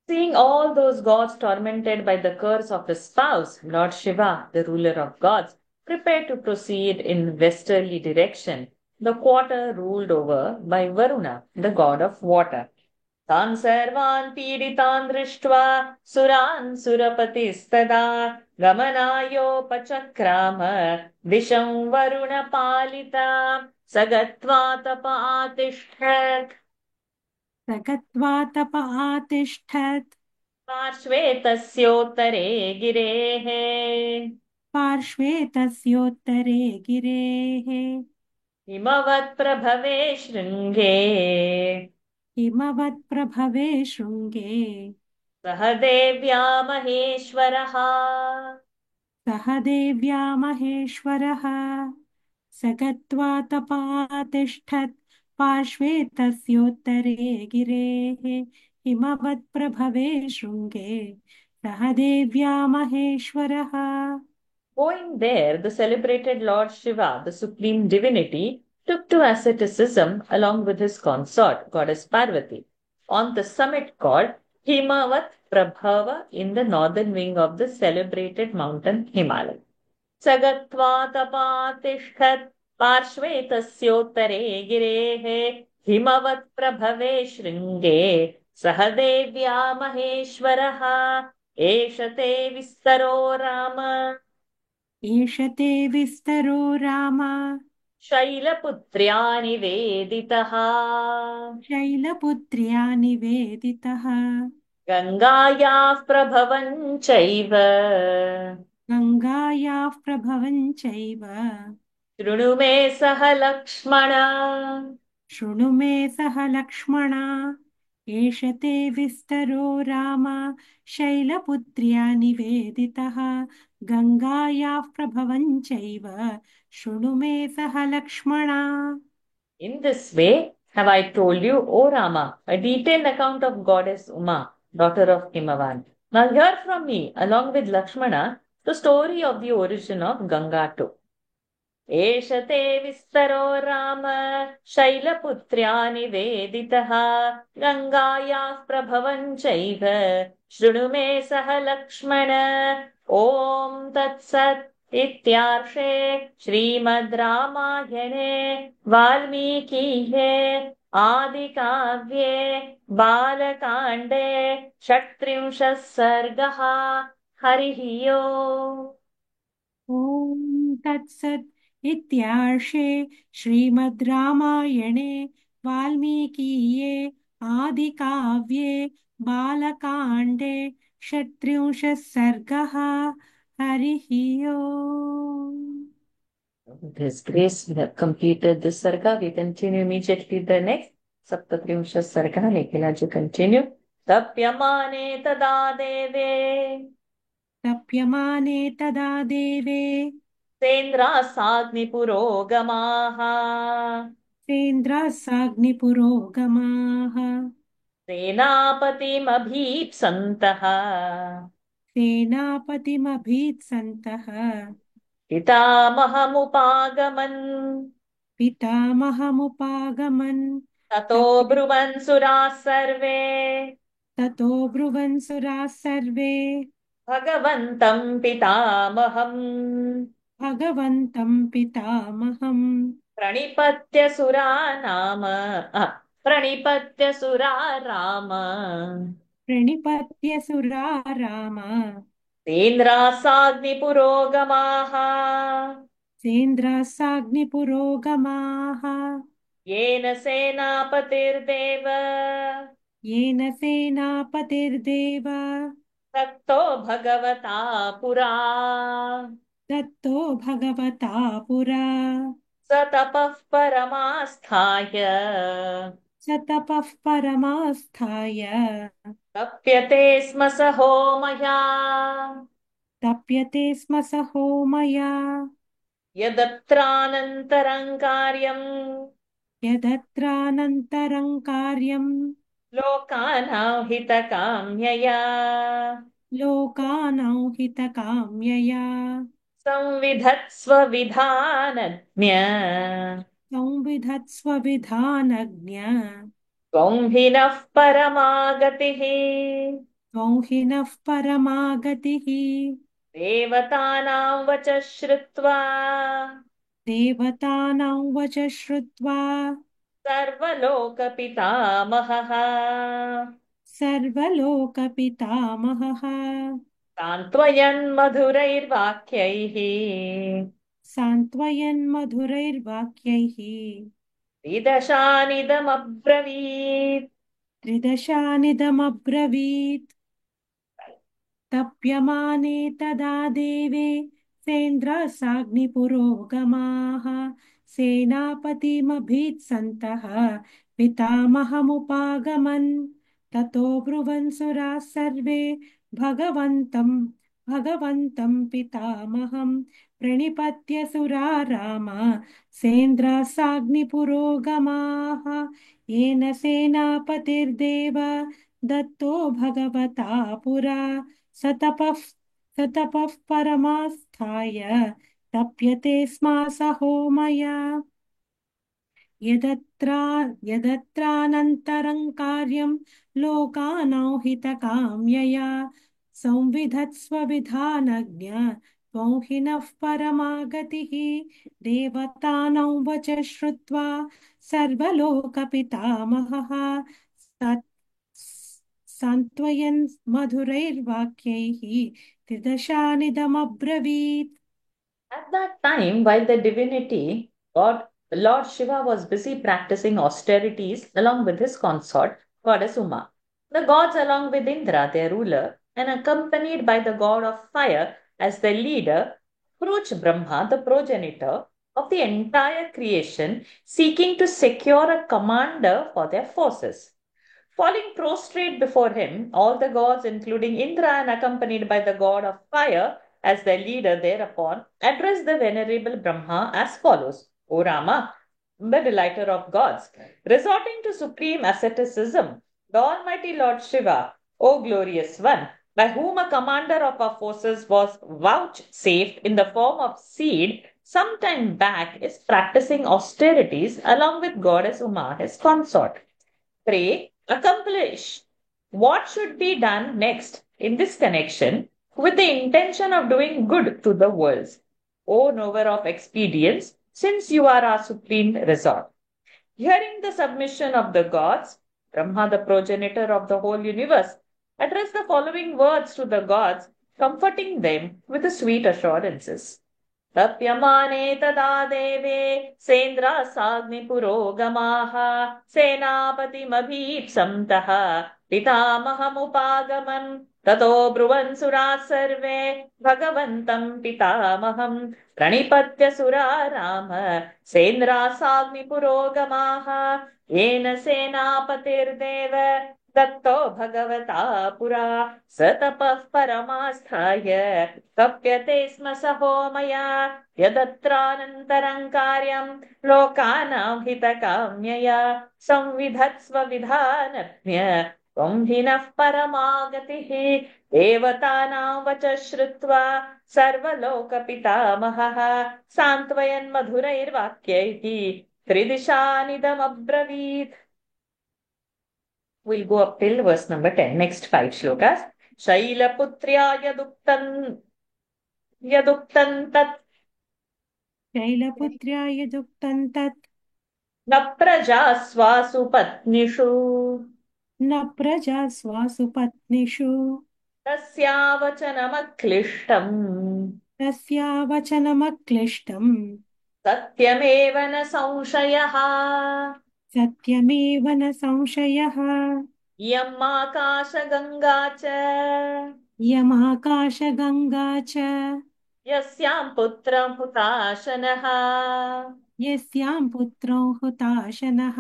Seeing all those gods tormented by the curse of his spouse, Lord Shiva, the ruler of gods, prepared to proceed in westerly direction, the quarter ruled over by Varuna, the god of water. तान् सर्वान् पीडितान् दृष्ट्वा सुरान् सुरपतिस्तदा गमनायोपचक्राम दिशं वरुणपालिता स गत्वा तप आतिष्ठत् स गत्वा तप आतिष्ठत् पार्श्वे तस्योत्तरे गिरेः पार्श्वे तस्योत्तरे गिरेः हिमवत्प्रभवे शृङ्गे हिमवत्प्रभवे शृङ्गे सह देव्या महेश्वरः सह देव्या महेश्वरः स गत्वा तपातिष्ठत् पार्श्वे तस्योत्तरे गिरेः हिमवत्प्रभवे शृङ्गे सह देव्या महेश्वरः. Going there, the celebrated Lord Shiva, the supreme divinity, took to asceticism along with his consort, goddess Parvati, on the summit called Himavat Prabhava in the northern wing of the celebrated mountain Himalaya. Sagatva tapatishkat parshve tasyottare girehe Himavat Prabhave shringe Sahadevya Maheshwaraha Eshate Vistaro Rama एष ते विस्तरो राम शैलपुत्र्या निवेदितः शैलपुत्र्या निवेदितः गङ्गायाः प्रभवन् चैव गङ्गायाः प्रभवन् चैव शृणु मे सह लक्ष्मण शृणु मे सह लक्ष्मण एष ते विस्तरो राम शैलपुत्र्या निवेदितः गङ्गायाः प्रभवन् चैव शृणु मे सह Lakshman. In this way have I told you, O Rama, a detailed account of goddess Uma, daughter of Himavan. Now hear from me, along with Lakshmana, the story of the origin of Ganga too. एष ते विस्तरो राम शैलपुत्र्या निवेदितः गङ्गायाः प्रभवन् चैव शृणु मे सह लक्ष्मण ॐ तत्सत् इत्यार्षे श्रीमद् रामायणे वाल्मीकिये आदिकाव्ये बालकाण्डे 36 सर्गः हरिः ओम् ॐ तत्सत् इत्यार्षे श्रीमद् रामायणे वाल्मीकीये आदिकाव्ये बालकाण्डे 36 सर्गः हरिः ओम्. With His grace, we have completed this sarga. We continue immediately the next. Saptatrimsha sarga. Nikhilaji continue. Tapyamane tada deve. तप्यमाने तदा देवे सेन्द्रासाग्नि पुरोगमाः. सेन्द्रासाग्निपुरोगमाः सेनापतिमभीप्सन्तः. सेनापतिमभीत्सन्तः पितामहमुपागमन्. पितामहमुपागमन् ततो ब्रुवन् सुराः सर्वे ततो ब्रुवन् सुराः सर्वे भगवन्तं पितामहम् भगवन्तं पितामहम् प्रणिपत्य सुरा नाम प्रणिपत्य सुरा राम प्रणिपत्य सुरा राम तेन्द्रासाग्निपुरोगमाः सेन्द्रासाग्निपुरोगमाः येन सेनापतिर्देव येन सेनापतिर्देव तत्तो भगवता पुरा दत्तो भगवता पुरा स तपः परमास्थाय स तपः परमास्थाय तप्यते स्म स होमया तप्यते स्म स होमया यदत्रानन्तरं कार्यम् यदत्रानन्तरं कार्यम् लोकानां हितकाम्यया लोकानां हितकाम्यया संविधत्स्व विधानज्ञ संविधत्स्व विधानज्ञ त्वं हि नः परमागतिः त्वं हि नः परमागतिः देवतानां वचः श्रुत्वा देवतानां वच श्रुत्वा सर्वलोकपितामहः सर्वलोकपितामहः सान्त्वयन् मधुरैर्वाक्यैः सान्त्वयन् मधुरैर्वाक्यैः विदशानिदमब्रवीत् त्रिदशानिदमब्रवीत् तप्यमाने तदा देवे सेन्द्रासाग्निपुरोगमाः सेनापतिमभीत्सन्तः पितामहमुपागमन् ततो ब्रुवन् सुराः सर्वे भगवन्तं पितामहं प्रणिपत्य सुरा राम सेन्द्रासाग्निपुरोगमाः येन सेनापतिर्देव दत्तो भगवता पुरा स तपः परमास्थाय तप्यते स्म स होमया यदत्रानन्तरं कार्यं लोकानां हितकाम्यया संविधत्स्व विधानज्ञ त्वं हि नः परमागतिः देवतानां वच श्रुत्वा सर्वलोकपितामहः सान्त्वयन् मधुरैर्वाक्यैः त्रिदशानिदमब्रवीत्. At that time, while the divinity, Lord Shiva was busy practicing austerities along with his consort, Goddess Uma. The gods, along with Indra, their ruler, and accompanied by the god of fire as their leader, approached Brahma, the progenitor of the entire creation, seeking to secure a commander for their forces. Falling prostrate before him, all the gods, including Indra and accompanied by the god of fire as their leader thereupon, addressed the venerable Brahma as follows: O Rama, the delighter of gods, resorting to supreme asceticism, the Almighty Lord Shiva, O glorious one, by whom a commander of our forces was vouchsafed in the form of seed some time back, is practicing austerities along with goddess Uma, his consort. Pray, accomplish what should be done next in this connection with the intention of doing good to the worlds. O knower of expedience, since you are our supreme resort. Hearing the submission of the gods, Brahma, the progenitor of the whole universe, addressed the following words to the gods, comforting them with the sweet assurances. तप्यमाने तदा देवे सेन्द्रासाग्निपुरोगमाः सेनापतिमभीप्सन्तः पितामहमुपागमन् ततो ब्रुवन् सुराः सर्वे भगवन्तं पितामहं प्रणिपत्य सुरा राम सेन्द्रासाग्निपुरोगमाः येन सेनापतिर्देव दत्तो भगवता पुरा स तपः परमास्थाय तप्यते स्म स होमया यदत्रानन्तरं कार्यं लोकानां हितकाम्यया संविधत्स्व विधानज्ञ त्वं हि नः परमागतिः देवतानां वच श्रुत्वा सर्वलोकपितामहः सान्त्वयन् मधुरैर्वाक्यैः त्रिदिशानिदमब्रवीत्. We'll go up till verse number 10. Next 5 shlokas. Shailaputrya yaduktan tat शैलपुत्र्या यदुक्तं तत् न प्रजास्वासु पत्नीषु न प्रजास्वासु पत्नीषु तस्यावचनमक्लिष्टम् तस्यावचनमक्लिष्टम् सत्यमेव न संशयः सत्यमेव न संशयः यम् आकाशगङ्गा च यमाकाशगङ्गा च यस्यां पुत्रं हुताशनः यस्यां पुत्रो हुताशनः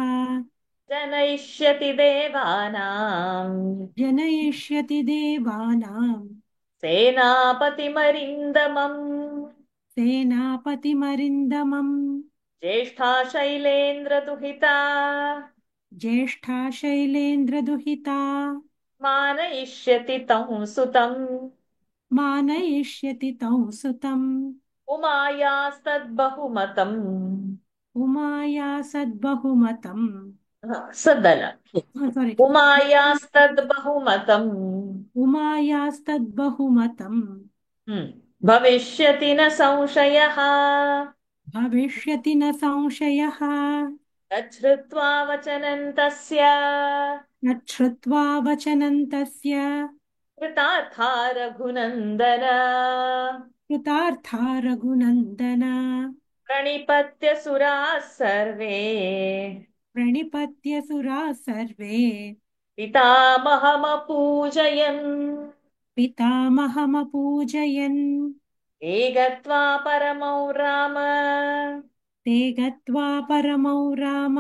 जनयिष्यति देवानाम् जनयिष्यति देवानाम् सेनापतिमरिन्दमम् सेनापतिमरिन्दमम् ज्येष्ठा शैलेन्द्रदुहिता ज्येष्ठा शैलेन्द्रदुहिता मानयिष्यति तं सुतम् मानयिष्यति तं सुतम् उमायास्तद्बहुमतम् उमाया सद्बहुमतम् सदल सारी उमायास्तद्बहुमतम् उमायास्तद्बहुमतम् भविष्यति न संशयः भविष्यति न संशयः तच्छ्रुत्वा वचनं तस्य न श्रुत्वा वचनं तस्य कृतार्था रघुनन्दन कृतार्था रघुनन्दन प्रणिपत्य सुराः सर्वे प्रणिपत्य सुराः सर्वे पितामहमपूजयन् पितामहमपूजयन् ते गत्वा परमौ राम ते गत्वा परमौ राम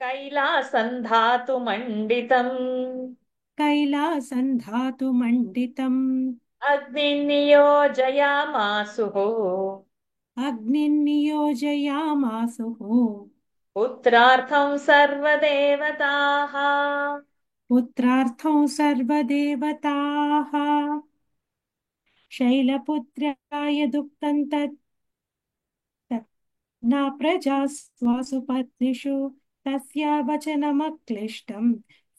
कैलासन्धातुमण्डितम् कैलासन्धातुमण्डितम् अग्निनियोजयामासुः अग्निन्नियोजयामासुः पुत्रार्थं सर्वदेवताः पुत्रार्थं सर्वदेवताः शैलपुत्र्याय दुःखं तत् न प्रजास्वासु पत्नीषु तस्य वचनमक्लिष्टं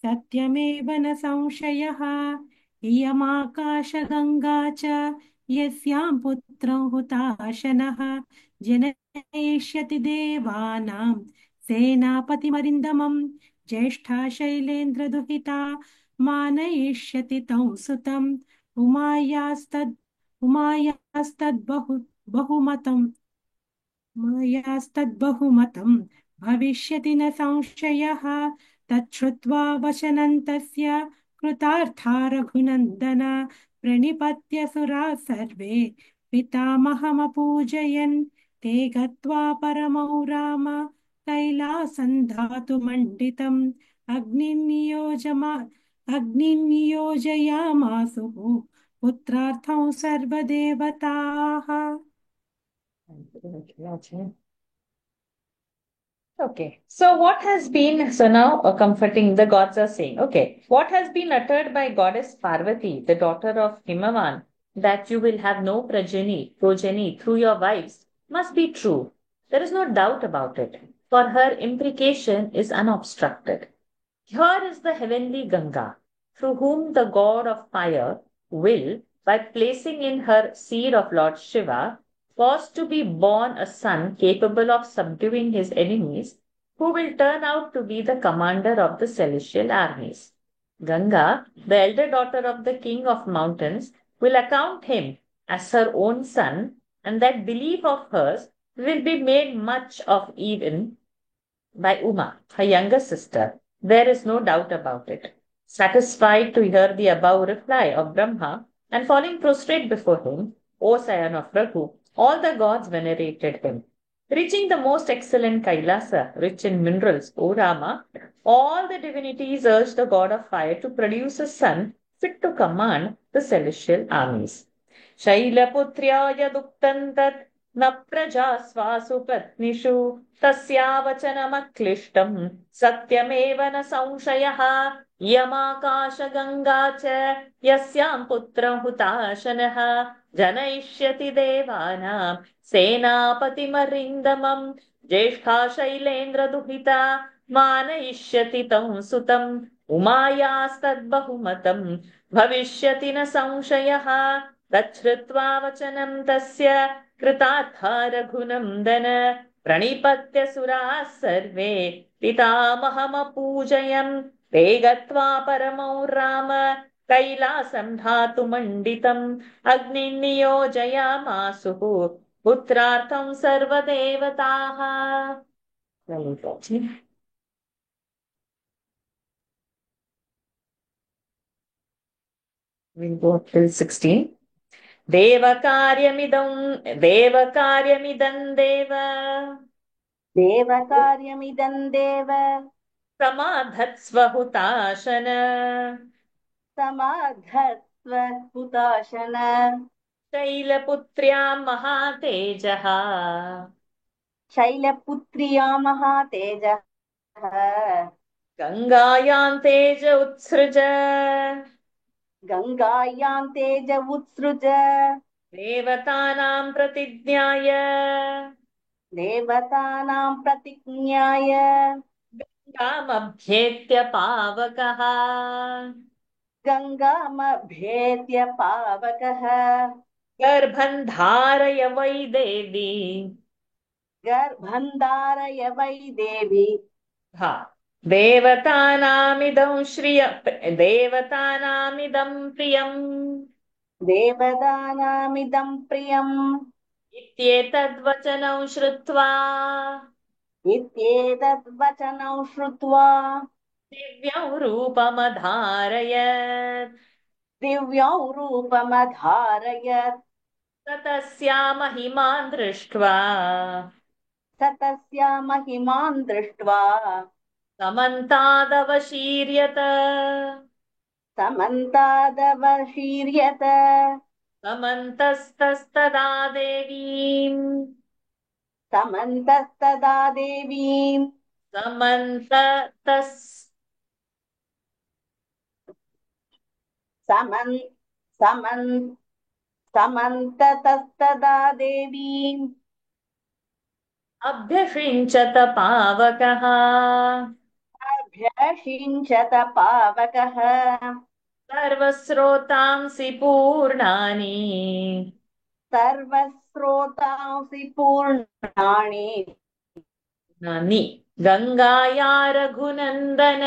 सत्यमेव न संशयः इयमाकाशगङ्गा च यस्यां पुत्रं हुताशनः जनयिष्यति देवानां सेनापतिमरिन्दमं ज्येष्ठा शैलेन्द्रदुहिता मानयिष्यति तं सुतम् उमायास्तद्बहुमतम् मायास्तद्बहुमतं भविष्यति न संशयः तच्छ्रुत्वा वचनं तस्य कृतार्था रघुनन्दन प्रणिपत्य सुराः सर्वे पितामहमपूजयन् ते गत्वा परमौ Ram कैलासन्धातुमण्डितम् अग्निनियोजयामासुः पुत्रार्थं सर्वदेवताः Okay, so what has been, so now comforting the gods are saying, okay, what has been uttered by goddess Parvati, the daughter of Himavan, that you will have no progeny through your wives, must be true. There is no doubt about it, for her imprecation is unobstructed. Here is the heavenly Ganga, through whom the god of fire will, by placing in her seed of Lord Shiva, cause to be born a son capable of subduing his enemies, who will turn out to be the commander of the celestial armies. Ganga, the elder daughter of the king of mountains, will account him as her own son, and that belief of hers will be made much of even by Uma, her younger sister. There is no doubt about it. Satisfied to hear the above reply of Brahma, and falling prostrate before him, O scion of Raghu, all the gods venerated him. Reaching the most excellent Kailasa, rich in minerals, O Rama, all the divinities urged the god of fire to produce a son fit to command the celestial armies. Shailaputrya duktan tat न प्रजास्वासु पत्नीषु तस्यावचनमक्लिष्टम् सत्यमेव न संशयः यमाकाशगङ्गा च यस्यां पुत्रं हुताशनः जनयिष्यति देवानां सेनापतिमरिन्दमम् ज्येष्ठा शैलेन्द्रदुहिता मानयिष्यति तं सुतम् उमायास्तद्बहुमतं भविष्यति न संशयः तच्छ्रुत्वा वचनं तस्य कृतार्था रघुनन्दन प्रणिपत्य सुराः सर्वे पितामहमपूजयन् ते गत्वा परमौ राम कैलासं धातुमण्डितम् अग्निनियोजयामासुः पुत्रार्थं सर्वदेवताः. We'll go till 16. देवकार्यमिदं देव देवकार्यमिदं देव समाधत्स्व हुताशन समाधत्स्व हुताशन शैलपुत्र्यां महातेजः शैलपुत्र्या महातेजः गङ्गायां तेज उत्सृज गङ्गायां तेज उत्सृज देवतानां प्रतिज्ञाय देवतानां प्रतिज्ञाय गङ्गामभ्येत्य पावकः गङ्गामभ्येत्य पावकः गर्भं धारय वै देवी गर्भं धारय वै देवी हा देवतानामिदं देवतानामिदं प्रियम् देवतानामिदं प्रियम् इत्येतद्वचनं श्रुत्वा इत्येतत् वचनं श्रुत्वा दिव्यं रूपमधारयत् दिव्यं रूपमधारयत् ततस्या महिमान् दृष्ट्वा स तस्या महिमान् दृष्ट्वा समन्तादवशीर्यत समन्तादवशीर्यत समन्तस्तस्तदा देवीम् समन्तस्तदा देवीम् समन्ततस् समन् समन् समन्ततस्तदा देवीम् अभ्यषिञ्चत पावकः अभ्यषिञ्चत पावकः सर्वस्रोतांसि पूर्णानि सर्वस्रोतांसि पूर्णानि नानि गङ्गाया Raghunandan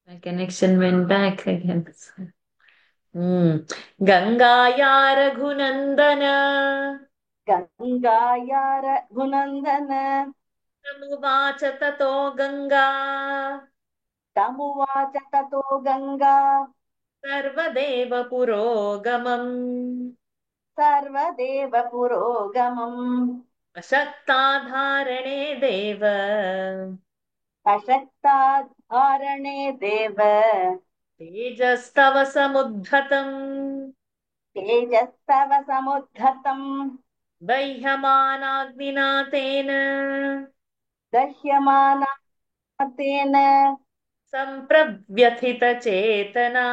My connection went back again. गङ्गाया Raghunandan गङ्गाया Raghunandan तमुवाच ततो गङ्गा तमुवाच ततो गङ्गा सर्वदेव पुरोगमम् सर्वदेव पुरोगमम् अशक्ताधारणे देव अशक्ताधारणे देव तेजस्तव समुद्धतम् तेजस्तव समुद्धतम् दह्यमानाग्निना तेन दह्यमानातेन सम्प्रव्यथितचेतना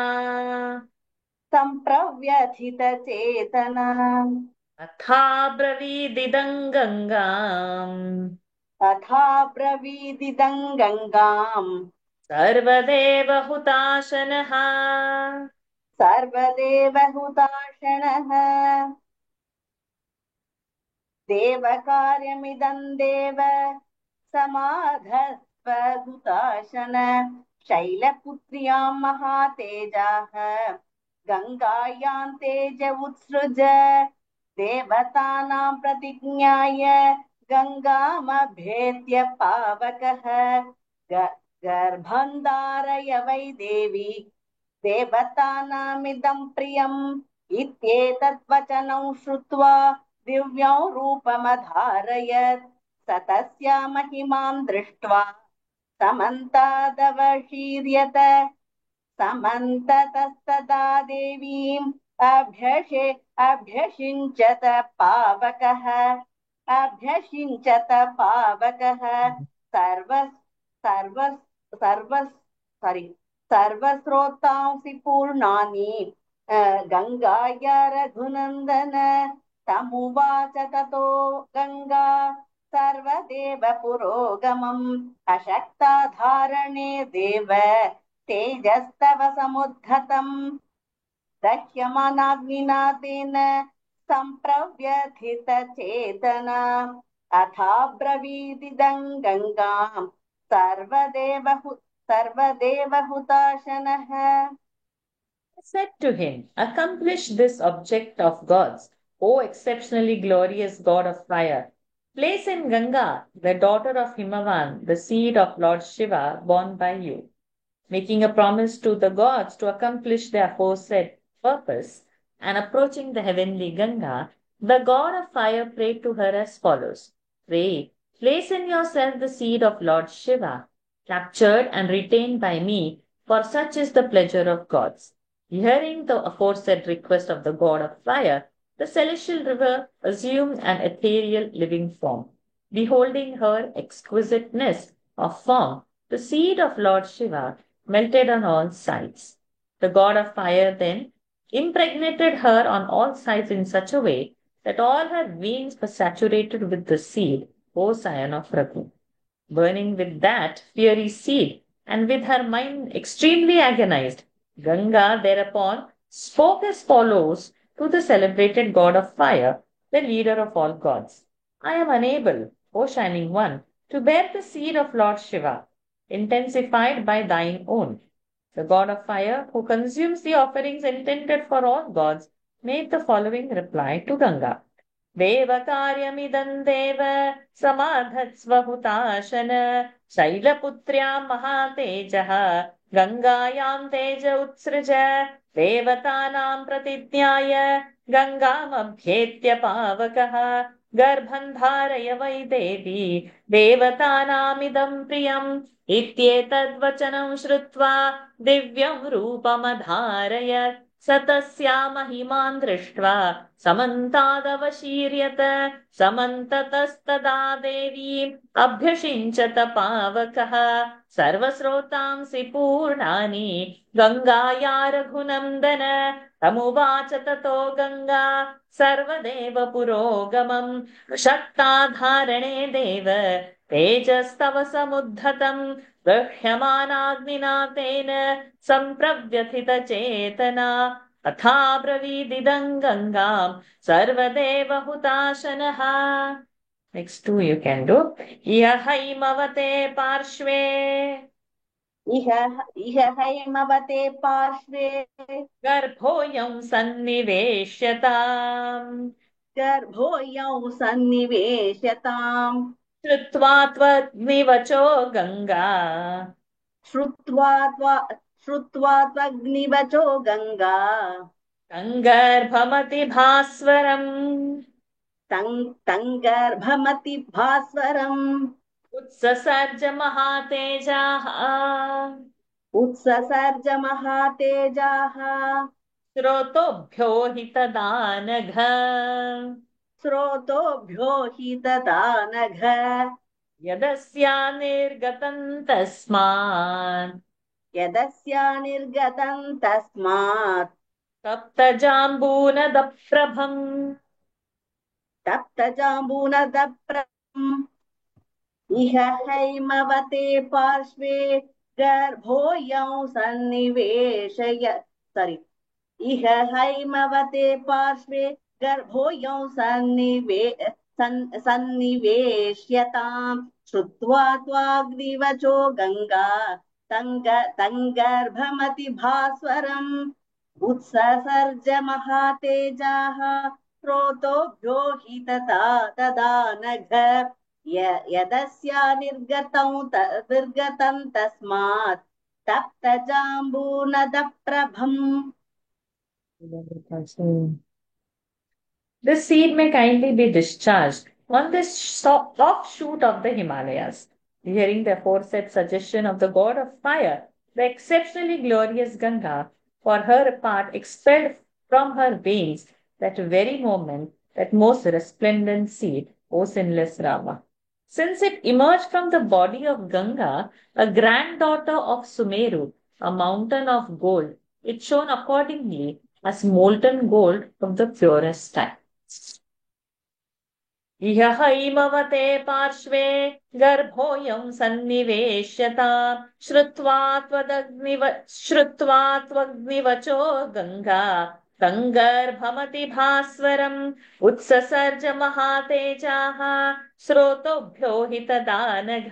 सम्प्रव्यथितचेतना तथा ब्रवीदिदं गङ्गाम् तथा ब्रवीदिदं गङ्गाम् सर्वदेव हुताशनः सर्वदेव हुताशनः देवकार्यमिदं देव समाधस्व हुताशन शैलपुत्र्यां महातेजाः गङ्गायां तेज उत्सृज देवतानां प्रतिज्ञाय गङ्गामभ्येत्य पावकः गर्भं धारय वै देवी देवतानामिदं प्रियम् इत्येतत् वचनं श्रुत्वा दिव्यं रूपमधारयत् स तस्या महिमां दृष्ट्वा समन्तादवशीर्यत समन्ततस्तदा देवीम् अभ्यषिञ्चत पावकः अभ्यषिञ्चत पावकः सर्व सर्व सर्व सारी सर्वस्रोतांसि पूर्णानि गङ्गाया रघुनन्दन तमुवाच ततो गङ्गा सर्वदेव पुरोगमम् अशक्ता धारणे देव तेजस्तव समुद्धतम् दह्यमानाग्निना तेन सम्प्रव्यथितचेतना अथाब्रवीदिदं गङ्गां सर्वदेवहुताशनः Said to him, accomplish this object of gods, O exceptionally glorious God of fire. Place in Ganga, the daughter of Himavan, the seed of Lord Shiva, born by you. Making a promise to the gods to accomplish their aforesaid purpose, and approaching the heavenly Ganga, the god of fire prayed to her as follows. Pray, place in yourself the seed of Lord Shiva, captured and retained by me, for such is the pleasure of gods. Hearing the aforesaid request of the god of fire, the celestial river assumed an ethereal living form. Beholding her exquisiteness of form, the seed of Lord Shiva melted on all sides. The god of fire then impregnated her on all sides in such a way that all her veins were saturated with the seed, O scion of Raghu. Burning with that fiery seed, and with her mind extremely agonized, Ganga thereupon spoke as follows to the celebrated god of fire, the leader of all gods. I am unable, O Shining One, to bear the seed of Lord Shiva, intensified by thine own. The god of fire, who consumes the offerings intended for all gods, made the following reply to Ganga. देवकार्यमिदं देव समाधत्स्वहुताशन शैलपुत्र्यां महातेजः गङ्गायां तेज उत्सृज देवतानां प्रतिज्ञाय गङ्गामभ्येत्य पावकः गर्भं धारय वै देवी देवतानामिदं प्रियम् इत्येतद्वचनं श्रुत्वा दिव्यं रूपमधारयत् स तस्या महिमान् दृष्ट्वा समन्तादवशीर्यत समन्ततस्तदा देवीम् अभ्यषिञ्चत पावकः सर्वस्रोतांसि पूर्णानि गङ्गाया रघुनन्दन तमुवाच ततो गङ्गा सर्वदेव पुरोगमम् शक्ताधारणे देव तेजस्तव समुद्धतम् गृह्यमानाग्निना तेन सम्प्रव्यथितचेतना अथा ब्रवीदिदं गङ्गां सर्वदेवहुताशनः. Next two you can do. इहैमवते पार्श्वे इह हैमवते पार्श्वे गर्भोऽयं सन्निवेश्यताम् गर्भोऽयं सन्निवेश्यताम् श्रुत्वा त्वग्निवचो गङ्गा श्रुत्वा त्वग्निवचो गङ्गा तङ्गर्भमति भास्वरम् तङ्गर्भमति भास्वरम् उत्ससर्ज महातेजाः उत्ससर्ज महातेजाः स्रोतोभ्यो हि तदा नघ स्रोतोभ्यो हि तदा नघ यदस्या निर्गतं तस्मात् यदस्या निर्गतं तस्मात् तप्तजाम्बूनदप्रभम् तप्तजाम्बूनदप्रभम् इह हैमवते पार्श्वे गर्भोऽयं इह हैमवते पार्श्वे गर्भोऽयं सन्निवेश्यताम् श्रुत्वा त्वाग्निवचो गङ्गा तङ्गर्भमति भास्वरम् उत्ससर्ज महातेजाः स्रोतोभ्यो हि तदा नघ यदस्या निर्गतं तस्मात् तप्तजाम्बूनदप्रभम्. This seed may kindly be discharged on this offshoot of the Himalayas. Hearing the aforesaid suggestion of the god of fire, the exceptionally glorious Ganga, for her part, expelled from her veins that very moment that most resplendent seed, O sinless Rama. Since it emerged from the body of Ganga, a granddaughter of Sumeru, a mountain of gold, it shone accordingly as molten gold of the purest type. इह इमवते पार्श्वे गर्भोऽयं सन्निवेश्यता श्रुत्वा त्वग्निवचो गङ्गा तङ्गर्भमति भास्वरम् उत्ससर्ज महातेजाः स्रोतोभ्यो हि तदा नघ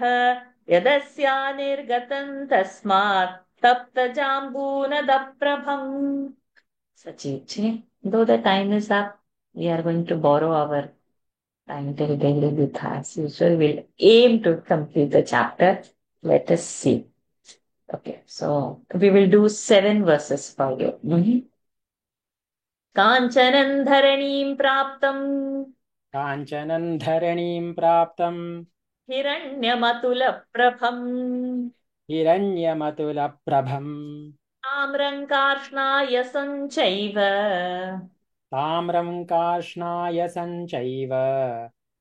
यदस्या निर्गतं तस्मात् तप्तजाम्बूनदप्रभम्. Sachi, though the time is up, we are going to borrow our time till daily with as usual. We'll aim to complete the chapter. Let us see. Okay, so we will do 7 verses for you. Kanchanan dharaneem praptam काञ्चनं धरणीं प्राप्तं hiranyamatula prabham हिरण्यमतुलप्रभम् amram karshnaya sanchaiva ताम्रं कार्ष्णाय सञ्चैव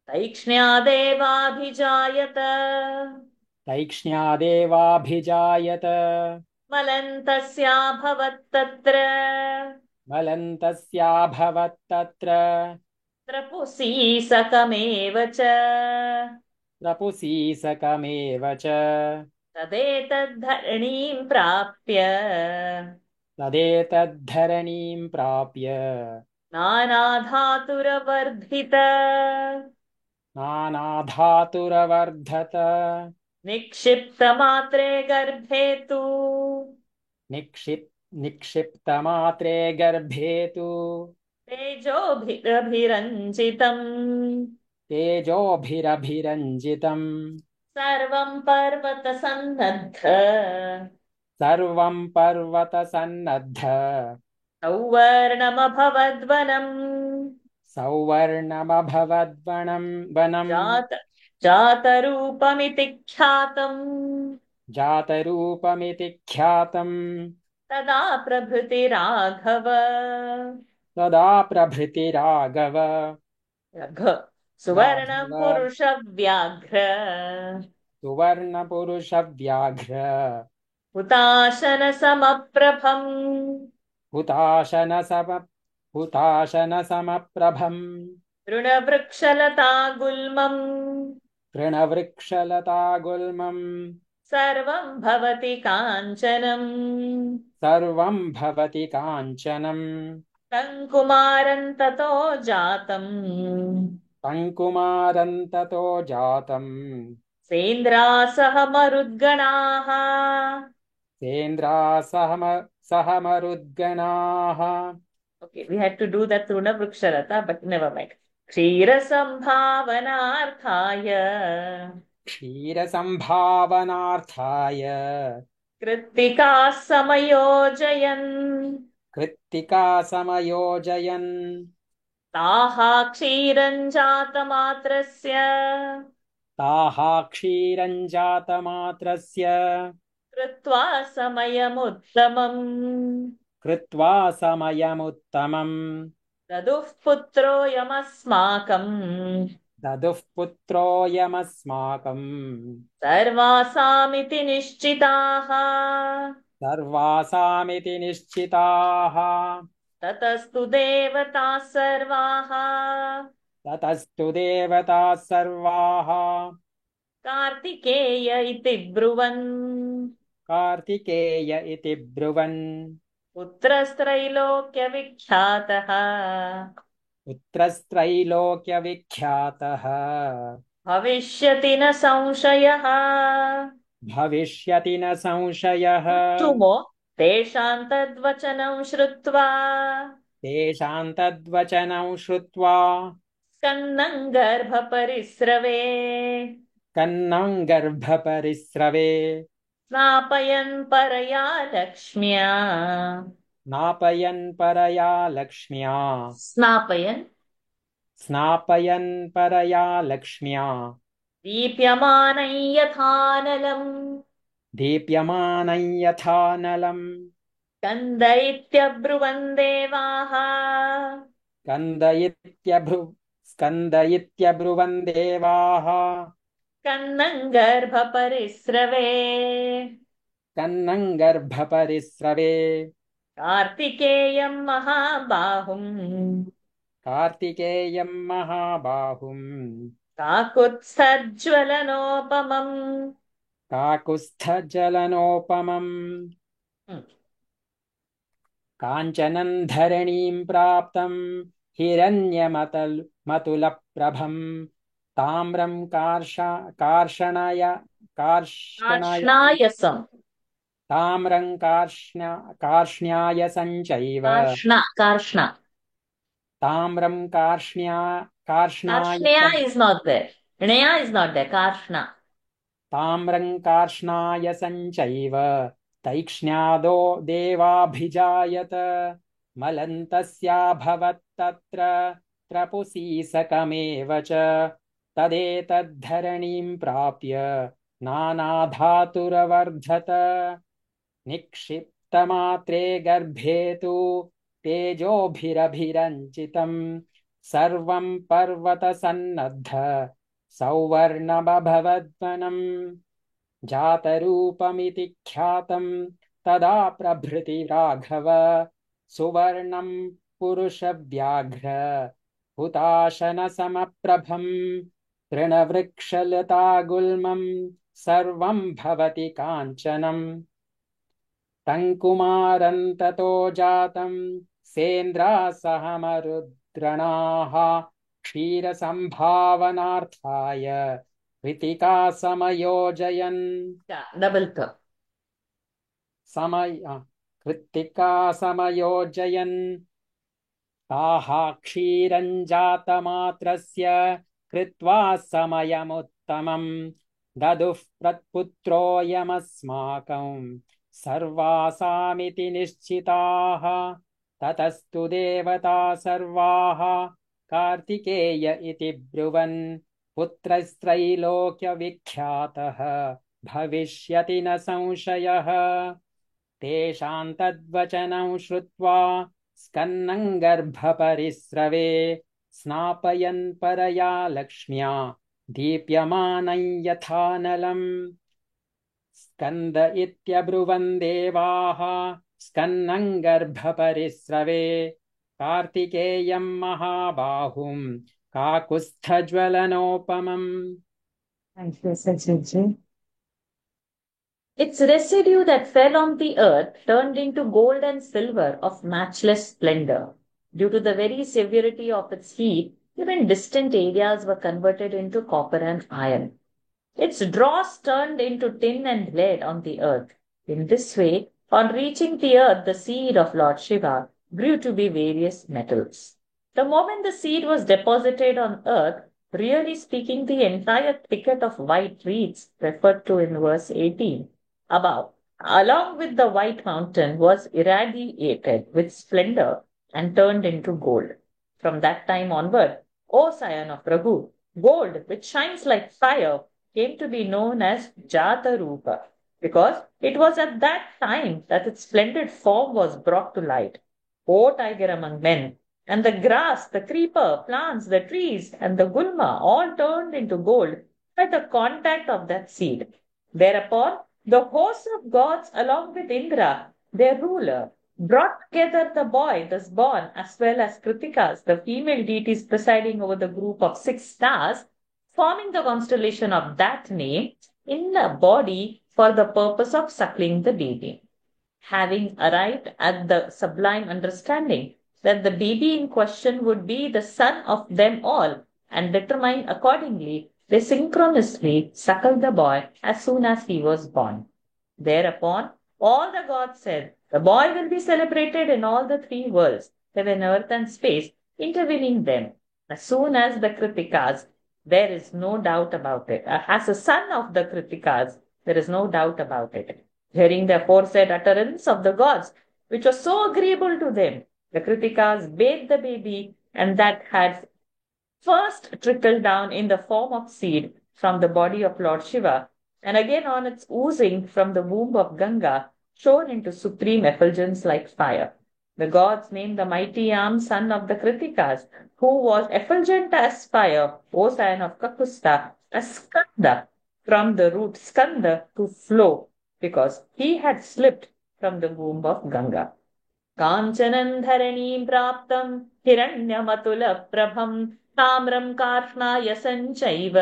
तैक्ष्ण्यादेवाभिजायत तैक्ष्ण्यादेवाभिजायत मलन्तस्याभवत्तत्र मलन्तस्याभवत्तत्र त्रपुसीसकमेव च प्रपुसीसकमेव च तदेतद्धरणीं प्राप्य तदेतद्धरणीं प्राप्य नानाधातुरवर्धित नानाधातुरवर्धत निक्षिप्तमात्रे गर्भे तु निक्षिप्तमात्रे गर्भे तु तेजोभिरभिरञ्जितम् तेजोभिरभिरञ्जितम् सर्वं पर्वतसन्नद्ध सर्वं पर्वतसन्नद्ध सौवर्णमभवद्वनम् वनम् जातरूपमिति ख्यातम् जातरूपमिति ख्यातम् तदा प्रभृति राघव तदा प्रभृति राघव सुवर्णं पुरुषव्याघ्र सुवर्णपुरुषव्याघ्र हुताशनसमप्रभम् हुताशनसमप्रभम् तृणवृक्षलतागुल्मम् तृणवृक्षलतागुल्मम् सर्वं भवति काञ्चनम् सर्वं भवति काञ्चनम् तङ्कुमारं ततो जातम् तङ्कुमारं ततो जातम् सेन्द्रासह मरुद्गणाः सह मरुद्गणाः. Okay, we had to do that Truna Vriksharata, but never mind. क्षीरसम्भावनार्थाय क्षीरसम्भावनार्थाय कृत्तिकाः समयोजयन् Krittika समयोजयन् ताः क्षीरं जातमात्रस्य ताः क्षीरं जातमात्रस्य कृत्वा समयमुत्तमम् कृत्वा समयमुत्तमम् ददुः पुत्रोऽयमस्माकम् ददुः पुत्रोऽयमस्माकम् सर्वासामिति निश्चिताः सर्वासामिति निश्चिताः ततस्तु देवताः सर्वाः ततस्तु देवताः सर्वाः कार्तिकेय इति ब्रुवन् कार्तिकेय इति ब्रुवन् पुत्रस्त्रैलोक्यविख्यातः पुत्रस्त्रैलोक्यविख्यातः भविष्यति न संशयः भविष्यति न संशयः तुमो तेषां तद्वचनं श्रुत्वा तेषां तद्वचनं श्रुत्वा स्कन्दं गर्भपरिस्रवे कन्नं गर्भपरिस्रवे स्नापयन् परया लक्ष्म्या नापयन् परया लक्ष्म्या स्नापयन् परया लक्ष्म्या दीप्यमानं यथानलम् दीप्यमानं यथानलम् स्कन्द इत्यब्रुवन् देवाः स्कन्द इत्यब्रुवन् देवाः कन्नं गर्भपरिस्रवे कन्नं गर्भपरिस्रवे कार्तिकेयं महाबाहुम् कार्तिकेयं महाबाहुम् काकुत्स्थज्वलनोपमम् काकुत्स्थजलनोपमम् काञ्चनं धरणीं प्राप्तं हिरण्यमतुलप्रभम् ताम्रं कार्ष्णायसम् ताम्रं कार्ष्ण्यायसञ्चैव कार्ष्ण ताम्रं Karshneya is not there. Gnaya is not there. Karshna. ताम्रं कार्ष्णायसञ्चैव तैक्ष्ण्यादो देवाभिजायत मलन्तस्याभवत्तत्र त्रपुसीसकमेव च तदेतद्धरणीं प्राप्य नानाधातुरवर्धत निक्षिप्तमात्रे गर्भे तु तेजोभिरभिरञ्चितम् सर्वं पर्वतसन्नद्ध सौवर्णमभवद्वनम् जातरूपमिति ख्यातं तदा प्रभृति राघव सुवर्णं पुरुषव्याघ्र हुताशनसमप्रभम् तृणवृक्षलतागुल्मं सर्वं भवति काञ्चनम् तङ्कुमारं ततो जातं सेन्द्रासहमरुद्रणाः क्षीरसम्भावनार्थाय कृतिका समयोजयन् Double th. कृत्तिका समयोजयन् ताः क्षीरं जातमात्रस्य कृत्वा समयमुत्तमम् ददुः प्रत्पुत्रोऽयमस्माकम् सर्वासामिति निश्चिताः ततस्तु देवता सर्वाः कार्तिकेय इति ब्रुवन् पुत्रस्त्रैलोक्यविख्यातः भविष्यति न संशयः तेषां तद्वचनं श्रुत्वा स्कन्नं गर्भपरिस्रवे स्नापयन् परया लक्ष्म्या दीप्यमानं यथानलम् स्कन्द इत्यब्रुवन् देवाः स्कन्नं गर्भपरिस्रवे कार्तिकेयं महाबाहुं काकुत्स्थज्वलनोपमम् Thank you, Sajid. Its residue that fell on the earth turned into gold and silver of matchless splendor. Due to the very severity of its heat, even distant areas were converted into copper and iron. Its dross turned into tin and lead on the earth. In this way, on reaching the earth, the seed of Lord Shiva grew to be various metals. The moment the seed was deposited on earth, really speaking, the entire thicket of white reeds referred to in verse 18 above, along with the white mountain, was irradiated with splendor and turned into gold. From that time onward, O scion of Raghu, gold, which shines like fire, came to be known as Jata Rupa, because it was at that time that its splendid form was brought to light. O tiger among men, and the grass, the creeper, plants, the trees, and the gulma all turned into gold by the contact of that seed. Thereupon, the hosts of gods, along with Indra, their ruler, brought together the boy thus born, as well as Kritikas, the female deities presiding over the group of 6 stars, forming the constellation of that name, in a body for the purpose of suckling the baby. Having arrived at the sublime understanding that the baby in question would be the son of them all, and determined accordingly, they synchronously suckled the boy as soon as he was born. Thereupon, all the gods said, the boy will be celebrated in all the 3 worlds, heaven, earth, and space, intervening them. As soon as the Kritikas, there is no doubt about it. As a son of the Kritikas, there is no doubt about it. Hearing the aforesaid utterance of the gods, which was so agreeable to them, the Kritikas bathed the baby, and that had first trickled down in the form of seed from the body of Lord Shiva, and again on its oozing from the womb of Ganga, shone into supreme effulgence like fire. The gods named the mighty armed son of the Kritikas, who was effulgent as fire, O son of Kakusta, as Skanda, from the root Skanda to flow, because he had slipped from the womb of Ganga. काञ्चनम् धरणीम् प्राप्तम् हिरण्यमतुलप्रभम् ताम्रम् कार्ष्णायसम् चैव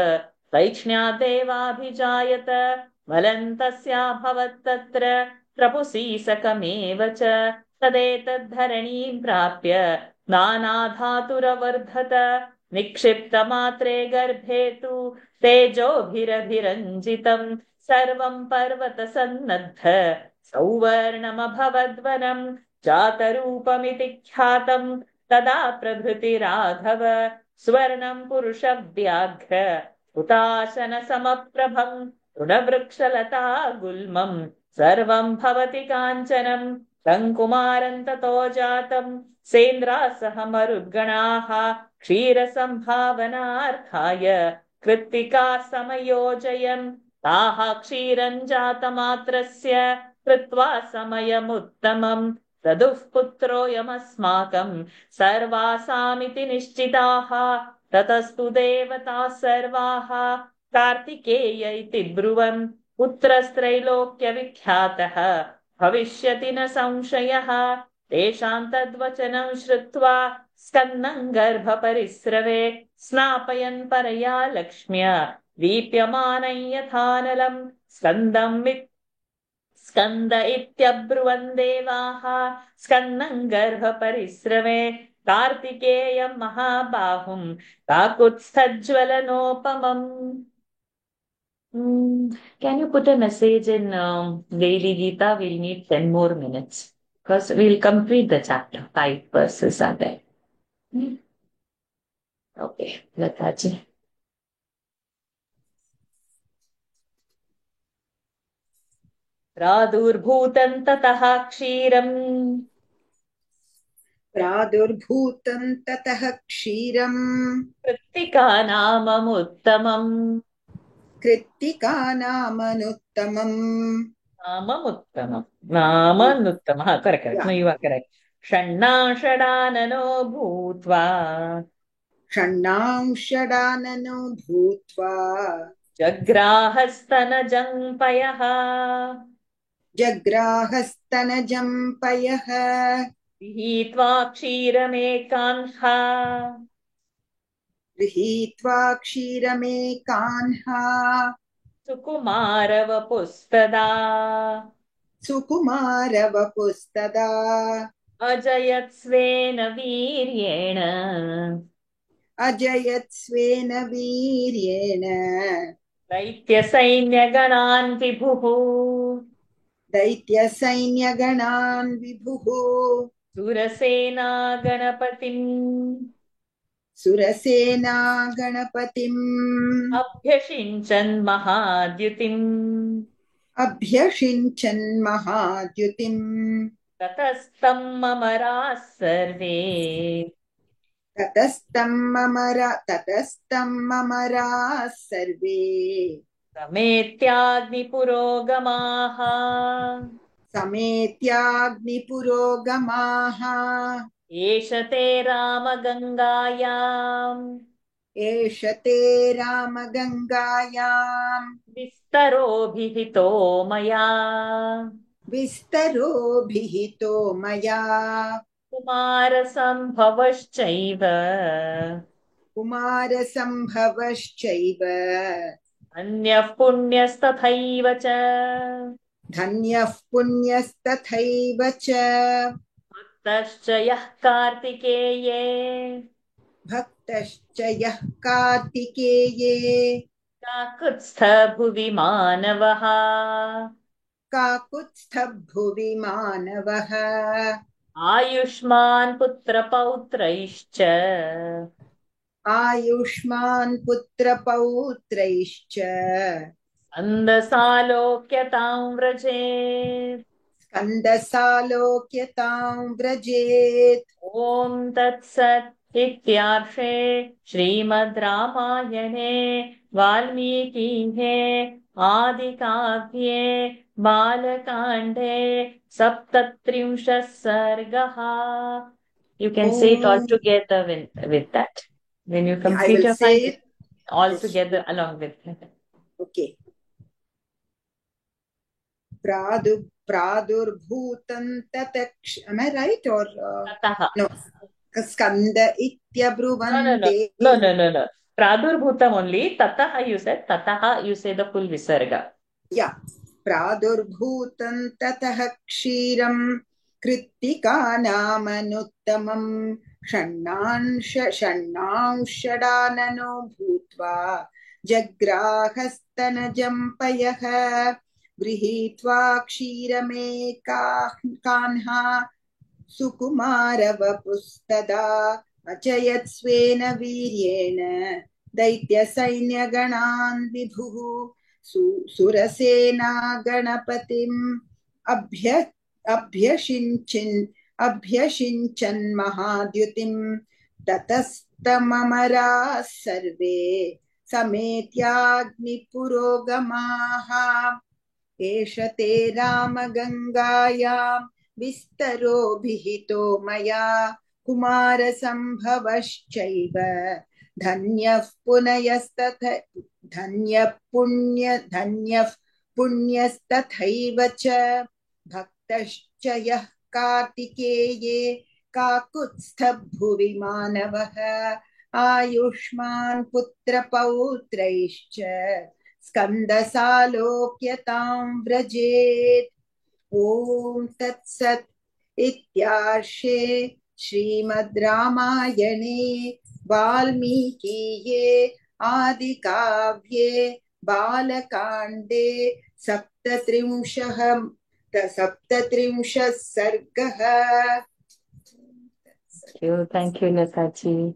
वैक्ष्ण्यादेवाभिजायत बलम् तस्याभवत् प्रपुसीसकमेव च तदेतद्धरणीम् प्राप्य नानाधातुरवर्धत निक्षिप्तमात्रे गर्भे तु तेजोभिरभिरञ्जितम् सर्वम् पर्वतसन्नद्ध सौवर्णमभवद्वनम् जातरूपमिति ख्यातम् तदा प्रभृति राघव स्वर्णम् पुरुषव्याघ्र हुताशनसमप्रभम् तृणवृक्षलता गुल्मम् सर्वम् भवति काञ्चनम् तङ्कुमारम् ततो जातम् सेन्द्रासह मरुद्गणाः क्षीरसम्भावनार्थाय कृत्तिका समयोजयन् ताः क्षीरम् जातमात्रस्य कृत्वा समयमुत्तमम् तदुः पुत्रोऽयमस्माकम् सर्वासामिति निश्चिताः ततस्तु देवताः सर्वाः कार्तिकेय इति ब्रुवन् पुत्रस्त्रैलोक्यविख्यातः भविष्यति न संशयः तेषाम् तद्वचनम् श्रुत्वा स्कन्दम् गर्भपरिस्रवे स्नापयन् परया लक्ष्म्या दीप्यमानं यथानलम् स्कन्द इत्यब्रुवन् देवाः स्कन्दम् गर्भपरिस्रवे कार्तिकेयम् महाबाहुम् काकुत्स्थज्ज्वलनोपमम्. Can you put a message in Daily Gita? We'll need 10 more minutes because we'll complete the chapter. 5 verses are there. Okay, Lataji. प्रादुर्भूतं ततः क्षीरम् कृत्तिकानाममुत्तमम् नाममुत्तमः correct. No, you are correct. षण्णाषडाननो भूत्वा जग्राहस्तनजम्पयः गृहीत्वा क्षीरमेकान्हा सुकुमारवपुस्तदा अजयत्स्वेन वीर्येण दैत्यसैन्यगणान् विभुः सुरसेना गणपतिम् अभ्यषिञ्चन् महाद्युतिम् ततस्तम् अमराः सर्वे समेत्याग्निपुरोगमाः एष ते रामगङ्गायाम् विस्तरो भिहितो मया कुमारसम्भवश्चैव अन्यः पुण्यस्तथैव च भक्तश्च यः कार्तिकेये काकुत्स्थभुवि मानवः आयुष्मान् पुत्रपौत्रैश्च स्कन्दसालोक्यतां व्रजेत् ॐ तत्सत् इत्यार्षे श्रीमद् रामायणे वाल्मीकिः आदिकाव्ये Balakande Saptatrimshah Sargaha. You can say it all Om. together with that. When you Okay, I complete will your say mind, it. all Yes. together along with it. Okay. Pradurbhutam tataksh. Am I right or Tataha. no? Skanda No. ityabhruvante. No. Pradurbhutam only. Tataha you said. Tataha you say the full visarga. Yeah. Pradurbhutam tatah kshiram कृत्तिकानामनुत्तमम् षण्णांशडाननो भूत्वा जग्राहस्तनजं पयः गृहीत्वा क्षीरमेकाह्ना सुकुमारवपुस्तदा अजयत्स्वेन वीर्येण दैत्यसैन्यगणान् विभुः सुरसेना गणपतिम् अभ्यषिञ्चन् महाद्युतिम् ततस्तममराः सर्वे समेत्याग्निपुरोगमाः एष ते रामगङ्गायां विस्तरोभिहितो मया कुमारसम्भवश्चैव धन्यः पुण्यस्तथैव च भक्तश्च यः कार्तिकेये काकुत्स्थभुवि मानवः आयुष्मान् पुत्रपौत्रैश्च स्कन्दसालोक्यतां व्रजेत् ॐ तत्सत् इत्यार्षे श्रीमद् रामायणे वाल्मीकीये आदिकाव्ये बालकाण्डे सप्तत्रिंशः सर्गः. Thank you, Lataji.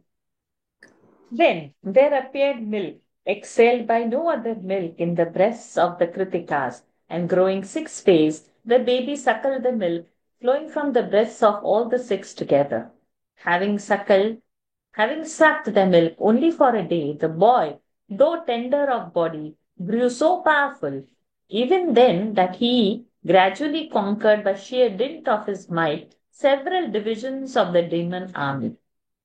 Then there appeared milk, exhaled by no other milk, in the breasts of the Kritikas, and growing 6 days, the baby suckled the milk flowing from the breasts of all the 6 together. Having sucked the milk only for a day, the boy, though tender of body, grew so powerful, even then, that he gradually conquered by sheer dint of his might several divisions of the demon army.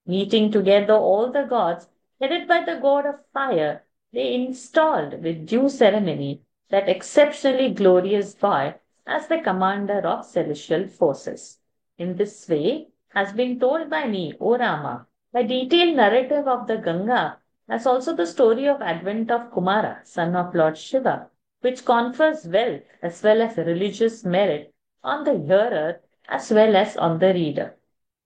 Meeting together all the gods, headed by the god of fire, they installed with due ceremony that exceptionally glorious boy as the commander of celestial forces. In this way has been told by me, O Rama, the detailed narrative of the Ganga, as also the story of advent of Kumara, son of Lord Shiva, which confers wealth as well as religious merit on the hearer as well as on the reader.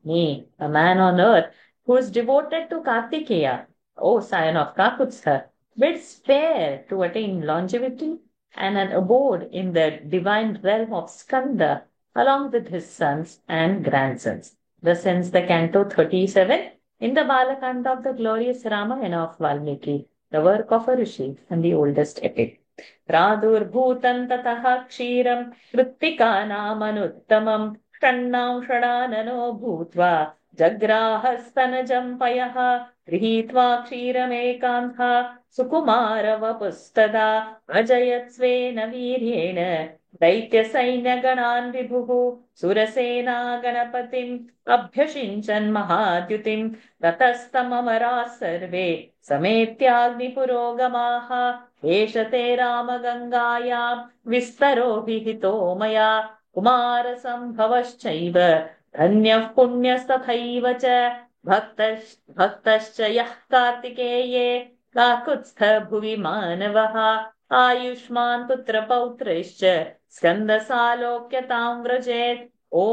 Nay, a man on earth who is devoted to Kartikeya, O scion of Kakutsha, bids fair to attain longevity and an abode in the divine realm of Skanda along with his sons and grandsons. Thus ends the canto 37 in the Balakanda of the glorious Ramayana of Valmiki, the work of a rishi and the oldest epic. प्रादुर्भूतं ततः क्षीरं कृत्तिकानामनुत्तमं षण्णांषडाननो भूत्वा जग्राहस्तनजं पयः गृहीत्वा क्षीरमेकान्था सुकुमारवपुस्तदा अजयत्स्वेन वीर्येण दैत्यसैन्यगणान् विभुः सुरसेना गणपतिम् अभ्यषिञ्चन् महाद्युतिम् ततस्तममराः सर्वे समेत्याग्निपुरोगमाः एष ते रामगङ्गायां विस्तरोभिहितो मया कुमारसम्भवश्चैव धन्यः पुण्यस्तथैव च भक्तश्च यः कार्तिकेये काकुत्स्थ भुवि मानवः आयुष्मान् पुत्रपौत्रैश्च स्कन्दसालोक्यतां व्रजेत् ॐ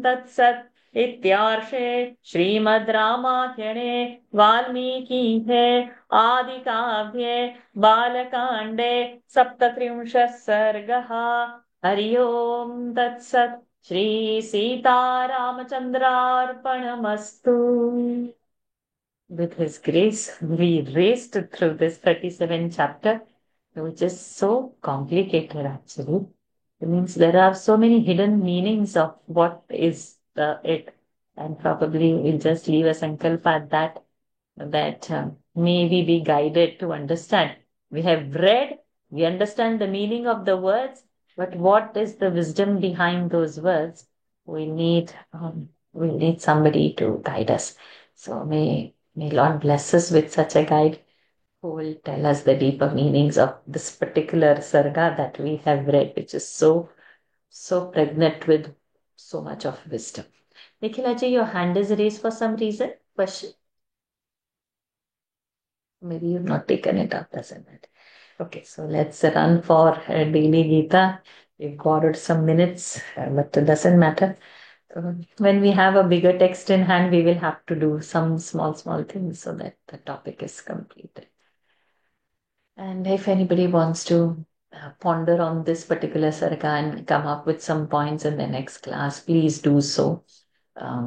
तत्सत् इत्यार्षे श्रीमद् रामायणे वाल्मीकिहे आदिकाव्ये बालकाण्डे 37 सर्गः हरि ओम् तत्सत् Shri सीतारामचन्द्रार्पणमस्तु. With His grace, we raced through this 37 chapter, which is so complicated actually. It means there are so many hidden meanings of what is it, and probably we'll just leave a sankalpa at that may we be guided to understand. We have read, we understand the meaning of the words, But what is the wisdom behind those words? We need somebody to guide us. So may Lord bless us with such a guide who will tell us the deeper meanings of this particular sarga that we have read, which is so pregnant with so much of wisdom. Nikhilaji, your hand is raised for some reason. Question? Maybe you've not taken it up, doesn't it? Okay, so let's run for daily Gita. We've borrowed some minutes, but it doesn't matter. When we have a bigger text in hand, we will have to do some small things so that the topic is completed. And if anybody wants to ponder on this particular sarga and come up with some points in the next class, please do so,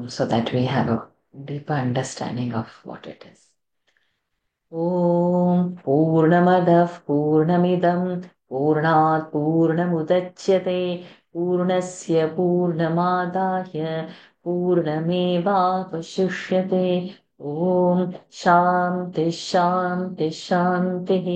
so that we have a deeper understanding of what it is. ॐ पूर्णमदः पूर्णमिदं पूर्णात् पूर्णमुदच्यते पूर्णस्य पूर्णमादाय पूर्णमेवावशिष्यते ॐ शान्ति शान्ति शान्तिः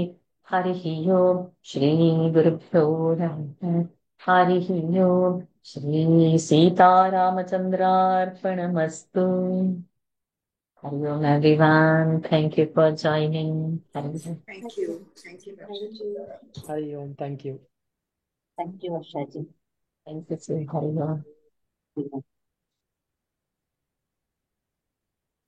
हरिः ओम् श्रीगुरुभ्यो नमः हरिः ओम् Shri सीतारामचन्द्रार्पणमस्तु. Hari Om everyone. Thank you for joining. Thank you. Thank you. Hari Om. Thank you. Thank you, Varshaji. Thank you, Hari Om.